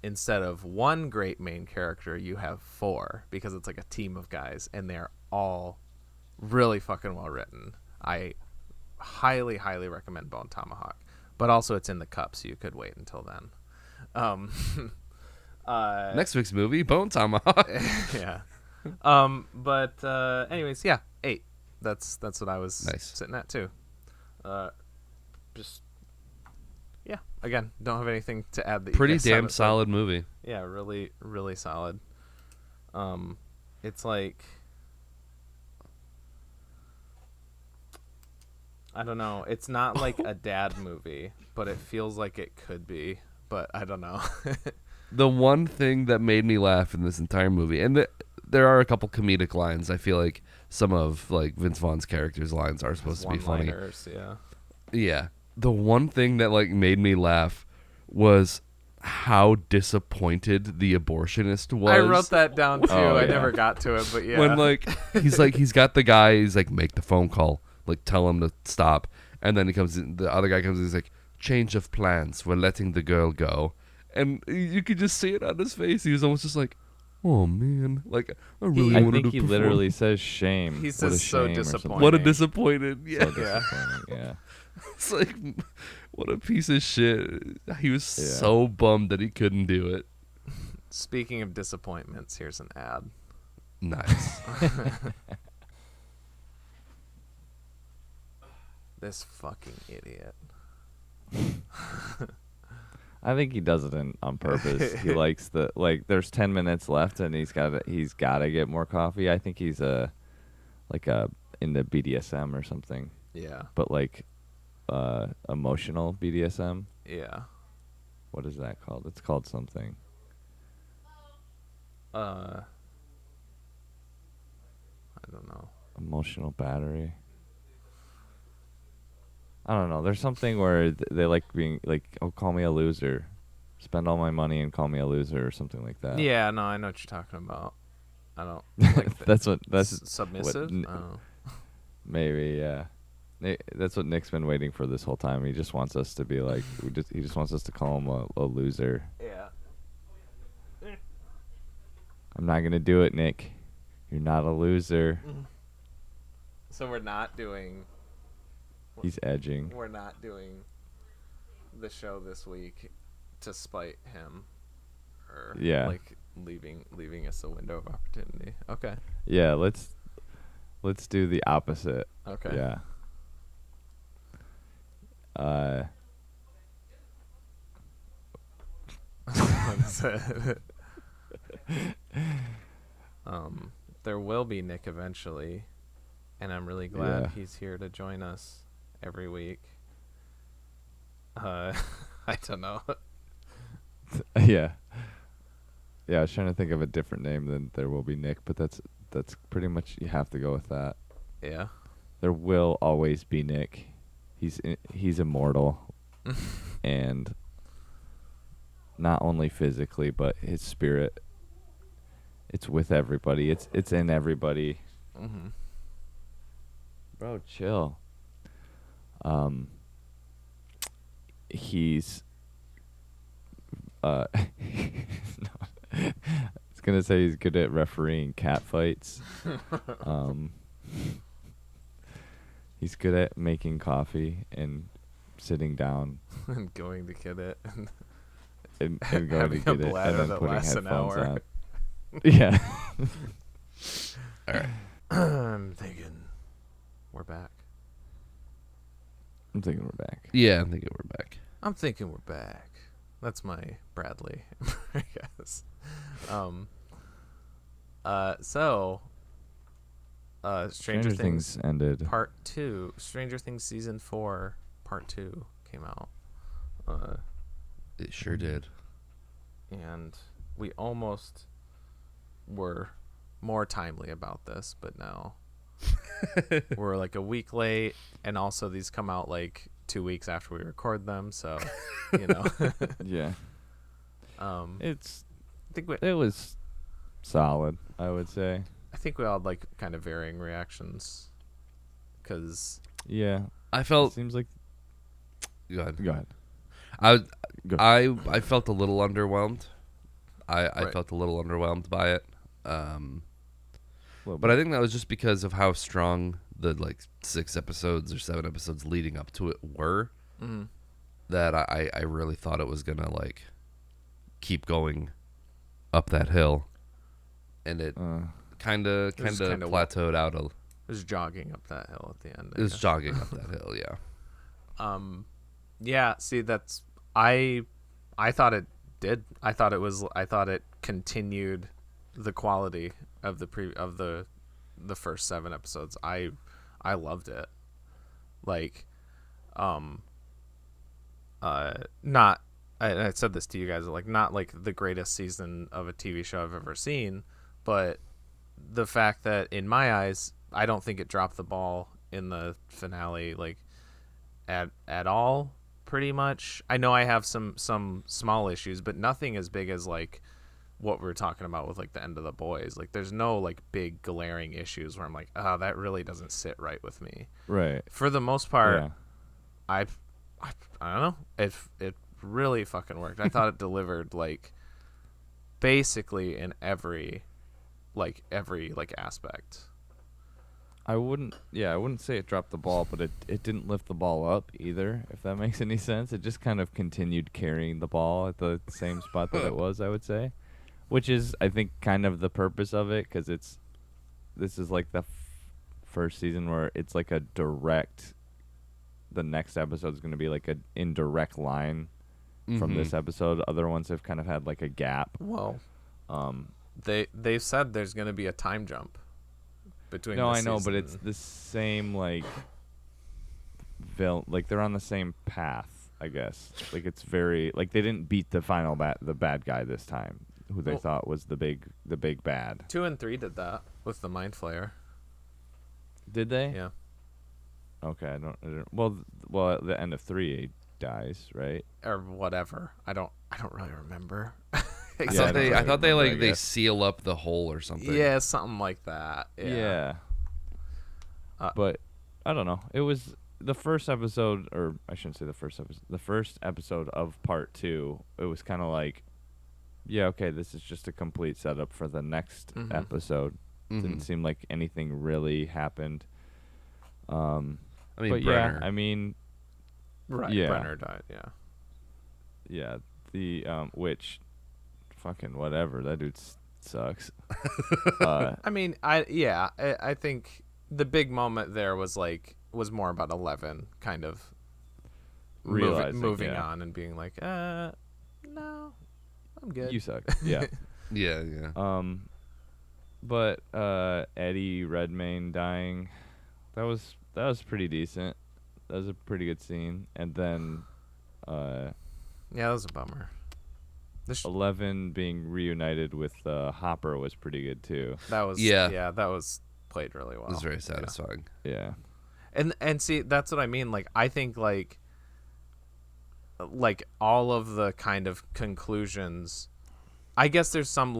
instead of one great main character, you have 4, because it's like a team of guys and they're all really fucking well written. I highly recommend Bone Tomahawk, but also it's in the cup, so you could wait until then. Next week's movie, Bone Tomahawk. Yeah. But anyways, yeah, 8. That's what I was sitting at too. Just yeah. Again, don't have anything to add. That Pretty you guys damn haven't said. solid movie. Yeah, really solid. It's like, I don't know. It's not like a dad movie, but it feels like it could be. But I don't know. The one thing that made me laugh in this entire movie, and there are a couple comedic lines. I feel like some of like Vince Vaughn's character's lines are supposed to be funny. Yeah. Yeah. The one thing that like made me laugh was how disappointed the abortionist was. I wrote that down too. Oh, I yeah. never got to it, but yeah. When he's got the guy, he's like, make the phone call, like tell him to stop, and then the other guy comes in, he's like, change of plans, we're letting the girl go, and you could just see it on his face. He was almost just like, oh man, like I really I wanted think to he perform. literally says shame. He What says a so shame or something. disappointing. What a disappointed, yeah. So disappointing, yeah. It's like, what a piece of shit. He was so bummed that he couldn't do it. Speaking of disappointments, here's an ad. Nice. This fucking idiot. I think he does it on purpose. He likes there's 10 minutes left and he's got to get more coffee. I think he's into BDSM or something. Yeah. But like emotional BDSM. Yeah. What is that called? It's called something. I don't know. Emotional battery. I don't know. There's something where they like being like, oh, call me a loser. Spend all my money and call me a loser or something like that. Yeah, no, I know what you're talking about. I don't like that's submissive. What maybe, yeah. That's what Nick's been waiting for this whole time. He just wants us to be like, he just wants us to call him a loser. Yeah. I'm not gonna do it, Nick. You're not a loser. So we're not doing. He's edging. We're not doing the show this week to spite him, or like leaving us a window of opportunity. Okay. Yeah, let's do the opposite. Okay. Yeah. There will be Nick eventually, and I'm really glad he's here to join us every week. I don't know. Yeah. Yeah, I was trying to think of a different name than There Will Be Nick, but that's pretty much, you have to go with that. Yeah. There will always be Nick. He's immortal. And not only physically, but his spirit, it's with everybody. It's in everybody. Mm-hmm. Bro, chill. He's no, I was gonna say he's good at refereeing cat fights. He's good at making coffee and sitting down and going to get it. And and going to having a get it bladder and then that putting lasts an headphones hour. on. Yeah. All right. I'm thinking we're back. I'm thinking we're back. Yeah, I'm thinking we're back. I'm thinking we're back. That's my Bradley, I guess. Stranger Things ended. Part 2. Stranger Things Season 4 Part 2 came out. It sure did. And we almost were more timely about this, but now we're like a week late, and also these come out like 2 weeks after we record them, so you know. Yeah. I think It was solid, I would say. I think we all had like kind of varying reactions, because Yeah. I felt. Seems like. Go ahead. Go ahead. Go. I felt a little underwhelmed. I Right. felt a little underwhelmed by it. Well, But I think that was just because of how strong the like 6 episodes or 7 episodes leading up to it were. Mhm. That I really thought it was gonna like keep going up that hill, and it kind of was kinda plateaued out. it was jogging up that hill at the end. It was jogging up that hill, yeah. Yeah, see, that's I thought it did. I thought it continued the quality of the first 7 episodes. I loved it. Like not I said this to you guys, like not like the greatest season of a TV show I've ever seen, but the fact that in my eyes, I don't think it dropped the ball in the finale like at all, pretty much. I know I have some small issues, but nothing as big as like what we were talking about with like the end of the boys. Like there's no like big glaring issues where I'm like, oh, that really doesn't sit right with me. Right. For the most part, Yeah. I don't know. It really fucking worked. I thought it delivered like basically in every aspect. I wouldn't say it dropped the ball, but it didn't lift the ball up either, if that makes any sense. It just kind of continued carrying the ball at the same spot that it was, I would say. Which is, I think, kind of the purpose of it, because this is like the first season where it's like a direct, the next episode is going to be like an indirect line from this episode. Other ones have kind of had like a gap. Well, they've said there's going to be a time jump between. No, this I know, but season. it's the same like like they're on the same path, I guess. Like it's very like they didn't beat the final the bad guy this time, who they thought was the big bad. 2 and 3 did that with the Mind Flayer. Did they? Yeah. Okay, I don't well, at the end of 3 he dies, right? Or whatever. I don't really remember. I Yeah, thought they remember, like I they guess. seal up the hole or something. Yeah, something like that. Yeah. But I don't know. It was the first episode, or I shouldn't say the first episode. The first episode of part 2. It was kind of like, yeah, okay, this is just a complete setup for the next episode. Didn't seem like anything really happened. I mean, but Brenner. yeah, I mean, Right. Yeah. Brenner died. Yeah. yeah, the which, fucking whatever. That dude sucks. I mean, I think the big moment there was more about 11 kind of Realizing, moving yeah. on and being like, no, I'm good. You suck. Yeah. Yeah, yeah. But Eddie Redmayne dying, that was pretty decent. That was a pretty good scene. And then Yeah, that was a bummer. 11 being reunited with Hopper was pretty good too. That was Yeah. that was played really well. It was very satisfying. Yeah. And see, that's what I mean. Like, I think like all of the kind of conclusions, I guess there's some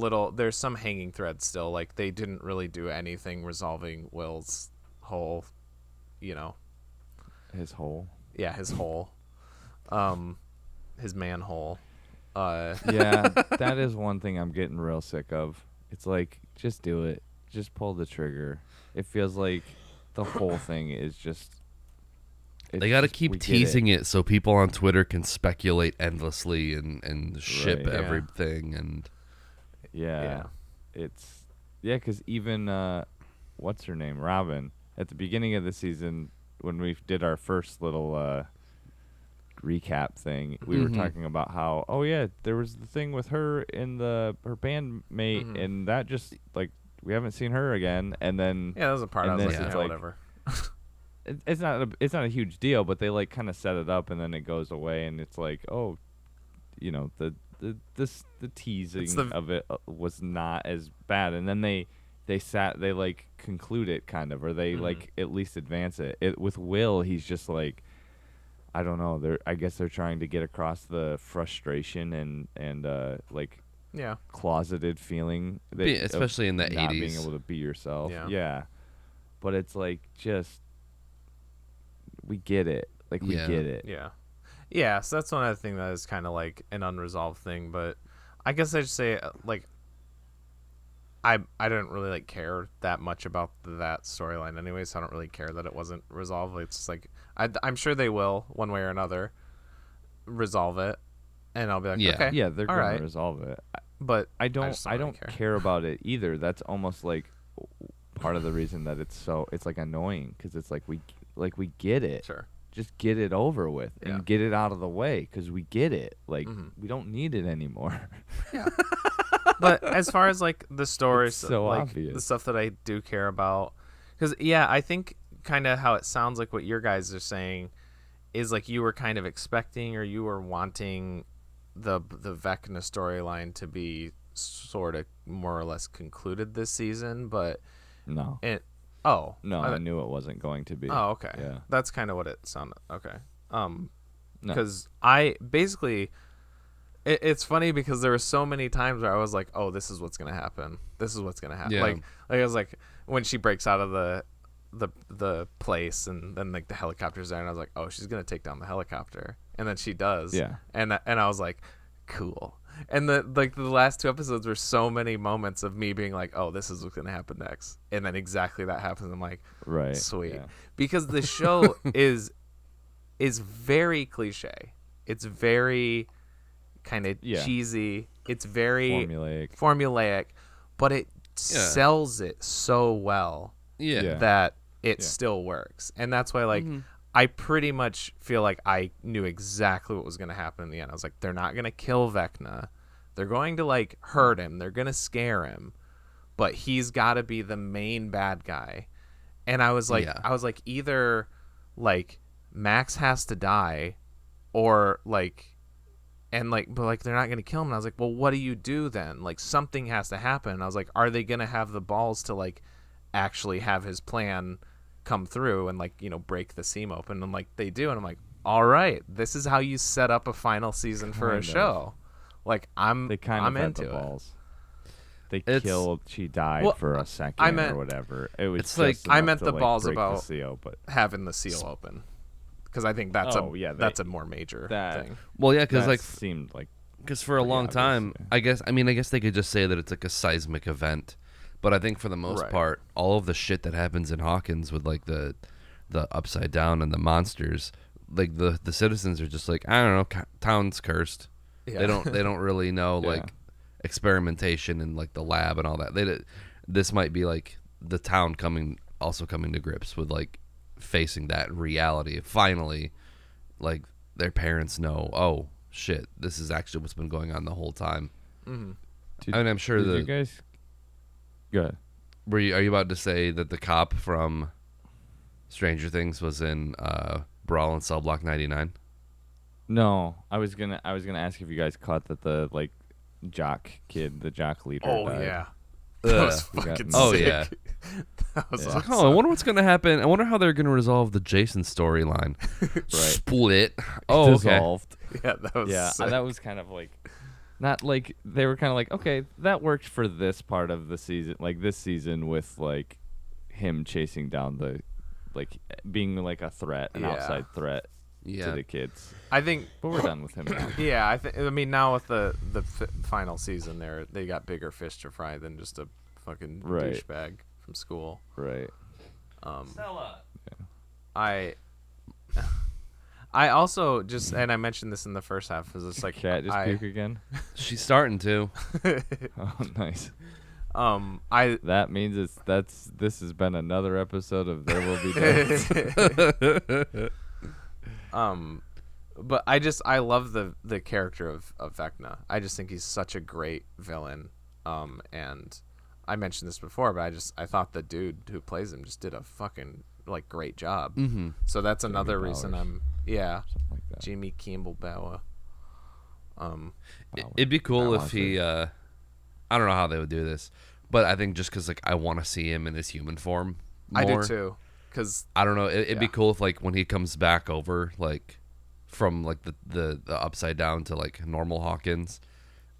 hanging thread still. Like, they didn't really do anything resolving Will's whole, His hole. yeah, his hole, his manhole. Yeah, that is one thing I'm getting real sick of. It's like, just do it. Just pull the trigger. It feels like the whole thing is just They got to we keep get teasing it so people on Twitter can speculate endlessly and ship Right. Yeah. everything. And Yeah. It's because even what's her name, Robin, at the beginning of the season when we did our first little recap thing, we were talking about how there was the thing with her and her bandmate, and that just like we haven't seen her again. And then Yeah, that was a part I and was then like, it's yeah, like- whatever. it's not a huge deal, but they like kind of set it up and then it goes away, and it's like, oh, the teasing of it was not as bad, and then they like conclude it kind of, or they like at least advance it. With Will, he's just like, I don't know. I guess they're trying to get across the frustration and like Yeah. closeted feeling, that, especially in the not 80s. being able to be yourself. Yeah. But it's like just we get it. Like we Yeah. get it. Yeah. Yeah, so that's one other thing that is kind of like an unresolved thing, but I guess I'd say like I didn't really like care that much about that storyline anyway, so I don't really care that it wasn't resolved. It's just like I'm sure they will one way or another resolve it, and I'll be like, Yeah. okay, Yeah, they're all gonna right. resolve it. But I don't just really care about it either. That's almost like part of the reason that it's like annoying, because it's like we get it. Sure. Just get it over with Yeah. and get it out of the way, because we get it. Like we don't need it anymore. But as far as like the stories, It's so like obvious. the stuff that I do care about, because I think kind of how it sounds like what your guys are saying is like you were kind of expecting, or you were wanting the Vecna storyline to be sort of more or less concluded this season, but No, I I knew it wasn't going to be. Oh, okay. Yeah. That's kind of what it sounded. Okay. No. Because I basically, it's funny because there were so many times where I was like, oh, this is what's gonna happen. This is what's gonna happen. Yeah. Like I was like, when she breaks out of the place, and then like the helicopter's there, and I was like, oh, she's gonna take down the helicopter, and then she does. Yeah. And I was like, cool. And the last two episodes were so many moments of me being like, oh, this is what's gonna happen next, and then exactly that happens. I'm like, Right. sweet, Yeah. because the show is very cliche. It's very kind of cheesy. It's very formulaic, but it sells it so well yeah. that it still works. And that's why like I pretty much feel like I knew exactly what was going to happen in the end. I was like, they're not going to kill Vecna. They're going to like hurt him. They're going to scare him, but he's got to be the main bad guy. And I was like, either like Max has to die, or like, and like, but like they're not gonna kill him. And I was like, well, what do you do then? Like something has to happen. And I was like, are they gonna have the balls to like actually have his plan come through and like, you know, break the seam open? And like they do, and I'm like, all right, this is how you set up a final season for a show. Like They I'm had into the it. balls. They It's- killed. She died Well, for a second I meant- or whatever. It was it's just like- I enough meant to, the like, balls break the about seal, but having the seal open, because I think that's that's a more major that- thing. Well, yeah, because that like seemed like because for a long obvious, time, yeah. I guess they could just say that it's like a seismic event, but I think for the most Right. part, all of the shit that happens in Hawkins with like the upside down and the monsters, like the citizens are just like, I don't know, town's cursed. Yeah. They don't really know Yeah. like experimentation and like the lab and all that. This might be like the town coming to grips with like facing that reality. Finally, like their parents know, oh shit, this is actually what's been going on the whole time. Did- I mean, I'm sure Did you guys? Good. are you about to say that the cop from Stranger Things was in Brawl and Cell Block 99? No, I was gonna ask if you guys caught that the like jock kid, the jock leader. died. Yeah. That was We got- fucking Oh, sick. yeah. That was Yeah. awesome. Oh, I wonder what's gonna happen. I wonder how they're gonna resolve the Jason storyline. Split. Oh, okay. Dissolved. Yeah, that was Yeah, sick. that was kind of like, not like they were kind of like, okay, that worked for this part of the season, like this season with like him chasing down the, like being like a threat, an Yeah. outside threat Yeah. to the kids. I think. But we're done with him now. Yeah, I mean now with the final season, they got bigger fish to fry than just a fucking Right. douchebag from school. Right. I I also just, and I mentioned this in the first half, is it's like Cat just puke again. She's starting to. Oh, nice. That means this has been another episode of There Will Be Death. But I love the character of Vecna. I just think he's such a great villain. And I mentioned this before, but I thought the dude who plays him just did a fucking like great job. Mm-hmm. So that's another reason Something like that. Jimmy Campbell Bauer. It'd be cool if he. I don't know how they would do this, but I think just because like I want to see him in his human form more. I do too. Because I don't know. It'd be cool if like when he comes back over like from like the upside down to like normal Hawkins,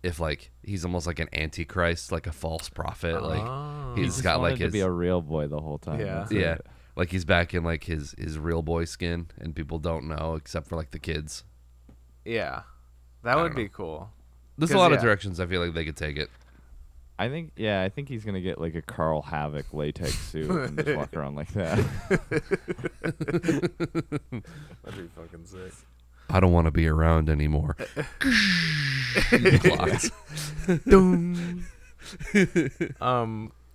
if like he's almost like an antichrist, like a false prophet. Like he's got like his to be a real boy the whole time. Yeah. yeah. Like he's back in like his real boy skin, and people don't know except for like the kids. yeah, that would be cool. There's a 'Cause, lot of yeah. directions I feel like they could take it. I think he's gonna get like a Carl Havoc latex suit and just walk around like that. That'd be fucking sick. I don't want to be around anymore. Clocks.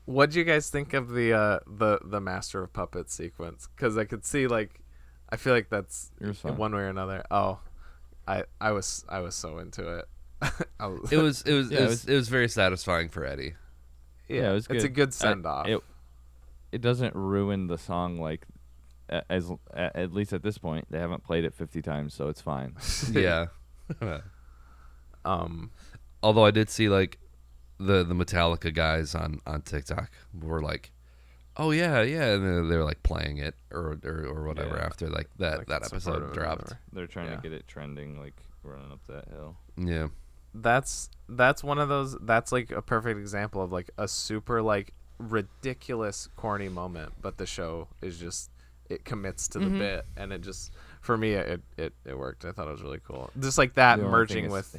What'd you guys think of the Master of Puppets sequence? Because I could see like, I feel like that's It was fun. one way or another. Oh, I was so into it. It was very satisfying for Eddie. Yeah, it was good. It's a good send off. It doesn't ruin the song like at least at this point they haven't played it 50 times, so it's fine. Yeah. Although I did see like the Metallica guys on TikTok were like, oh yeah, and they were like playing it or whatever after like that episode dropped. They're trying to get it trending, like running up that hill. Yeah. That's one of those. That's like a perfect example of like a super like ridiculous corny moment, but the show is just it commits to the bit, and it just for me it worked. I thought it was really cool. Just like that merging with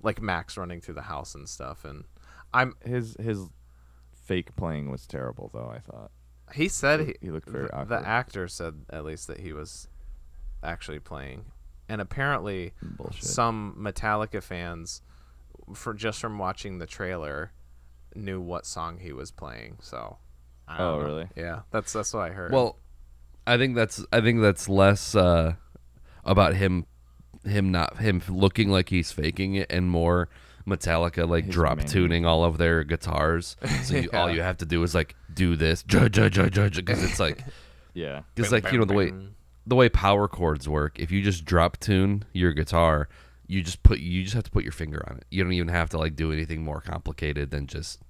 like Max running through the house and stuff, and his fake playing was terrible though. I thought he said he looked very awkward. The actor said at least that he was actually playing, and apparently some Metallica fans from watching the trailer knew what song he was playing. So I don't know. Really? Yeah, that's what I heard. Well, I think that's less about him looking like he's faking it, and more Metallica like His drop main. tuning all of their guitars. So all you have to do is like do this, judge, because it's like Yeah. because like the way power chords work. If you just drop tune your guitar, you just have to put your finger on it. You don't even have to like do anything more complicated than just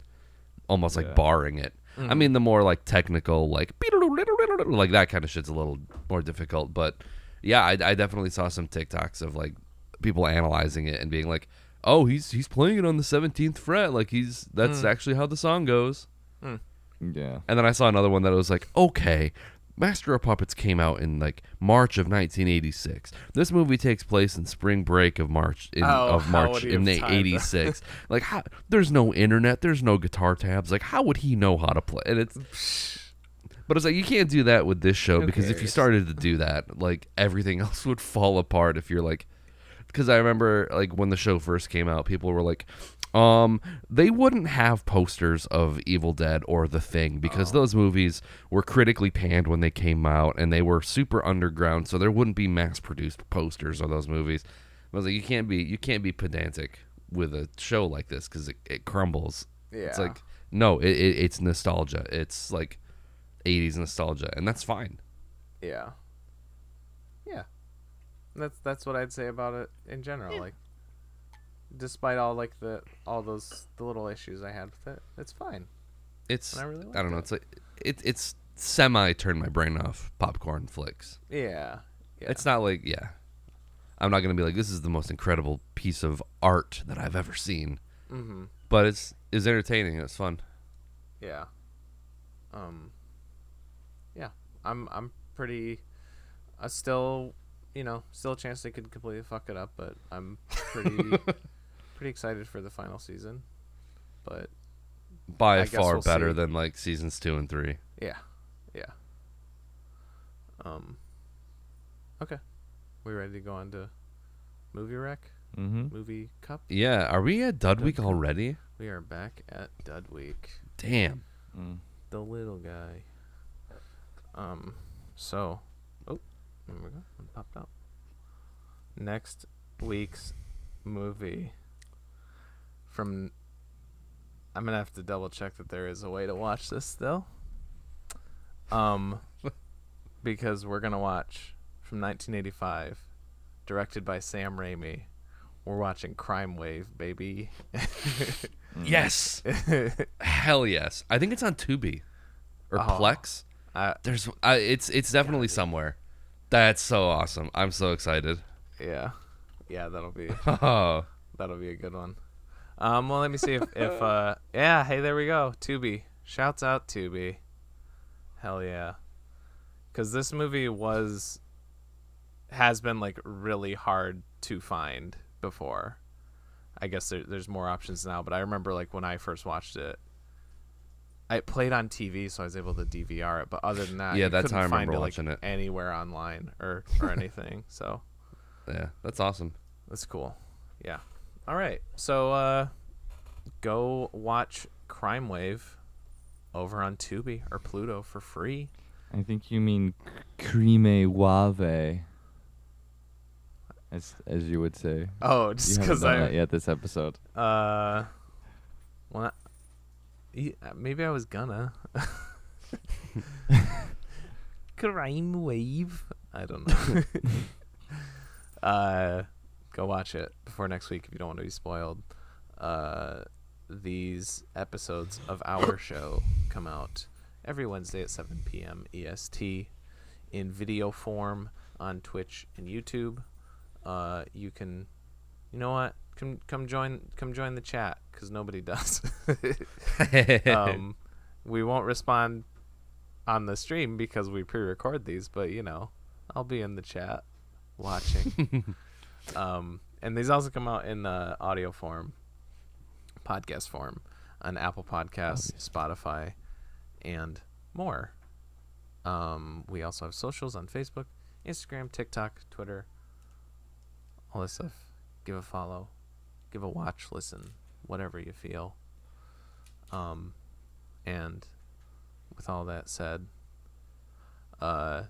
almost like barring it. I mean, the more like technical, like that kind of shit's a little more difficult. But yeah, I definitely saw some TikToks of like people analyzing it and being like, "Oh, he's playing it on the 17th fret. Like that's actually how the song goes." Yeah. And then I saw another one that was like, "Okay, Master of Puppets came out in like March of 1986. This movie takes place in spring break of March in '86. Like, there's no internet, there's no guitar tabs. Like, how would he know how to play?" And but it's like you can't do that with this show because if you started to do that, like everything else would fall apart. If you're like, because I remember like when the show first came out, people were like, they wouldn't have posters of Evil Dead or The Thing because those movies were critically panned when they came out and they were super underground, so there wouldn't be mass-produced posters of those movies. I was like, you can't be pedantic with a show like this because it crumbles. Yeah. It's like no, it's nostalgia. It's like 80s nostalgia, and that's fine. Yeah. That's what I'd say about it in general. Like, despite all like the little issues I had with it, it's fine. It's I really liked I don't know. It's like it's semi turn my brain off popcorn flicks. Yeah. It's not like I'm not gonna be like this is the most incredible piece of art that I've ever seen. Mm-hmm. But it's entertaining. It's fun. Yeah. Yeah. I'm pretty. Still a chance they could completely fuck it up, but I'm pretty excited for the final season. But By I guess far we'll better see. than like seasons 2 and 3. Yeah. Okay. We ready to go on to movie rec? Mm-hmm. Movie cup? Yeah, are we at Dud Week already? We are back at Dud Week. Damn. The little guy. So, there we go. It popped out. Next week's movie from. I'm gonna have to double check that there is a way to watch this still. Because we're gonna watch from 1985, directed by Sam Raimi. We're watching Crime Wave, baby. Yes. Hell yes. I think it's on Tubi or Plex. There's it's definitely somewhere. That's so awesome. I'm so excited. Yeah, that'll be Oh. that'll be a good one. Well, let me see if yeah, hey, there we go. Tubi. Shouts out Tubi. Hell yeah. Cuz this movie has been like really hard to find before. I guess there's more options now, but I remember like when I first watched it, I played on TV, so I was able to DVR it. But other than that, Yeah, you that's couldn't how I find remember it, watching like, it. anywhere online or anything. So Yeah, that's awesome. that's cool. Yeah. All right. So go watch Crime Wave over on Tubi or Pluto for free. I think you mean crime wave, as you would say. Oh, You just haven't because done that yet this episode. well, maybe I was gonna. Crime Wave. I don't know. Go watch it before next week if you don't want to be spoiled. These episodes of our show come out every Wednesday at 7 p.m. EST in video form on Twitch and YouTube. You can, you know what? Come join the chat because nobody does. We won't respond on the stream because we pre-record these, but you know, I'll be in the chat watching. And these also come out in audio form, podcast form, on Apple Podcasts, Spotify, and more. We also have socials on Facebook, Instagram, TikTok, Twitter, all this stuff. Give a follow, give a watch, listen, whatever you feel. And with all that said, I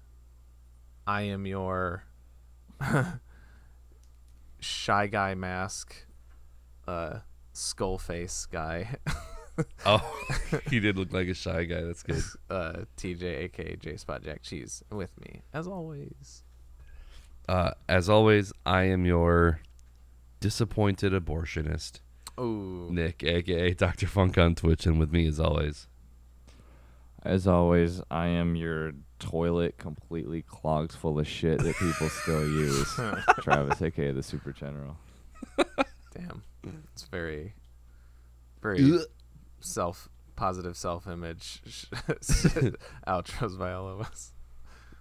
am your shy guy mask, skull face guy. Oh, he did look like a shy guy. That's good. TJ, aka J Spot Jack Cheese, with me as always. As always, I am your disappointed abortionist, Ooh. Nick, aka Dr. Funk on Twitch, and with me as always. As always, I am your toilet completely clogged full of shit that people still use. Travis, aka the Super General. Damn, it's very, very positive self-image outros by all of us.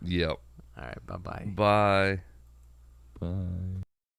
Yep. All right, bye-bye. Bye. Bye.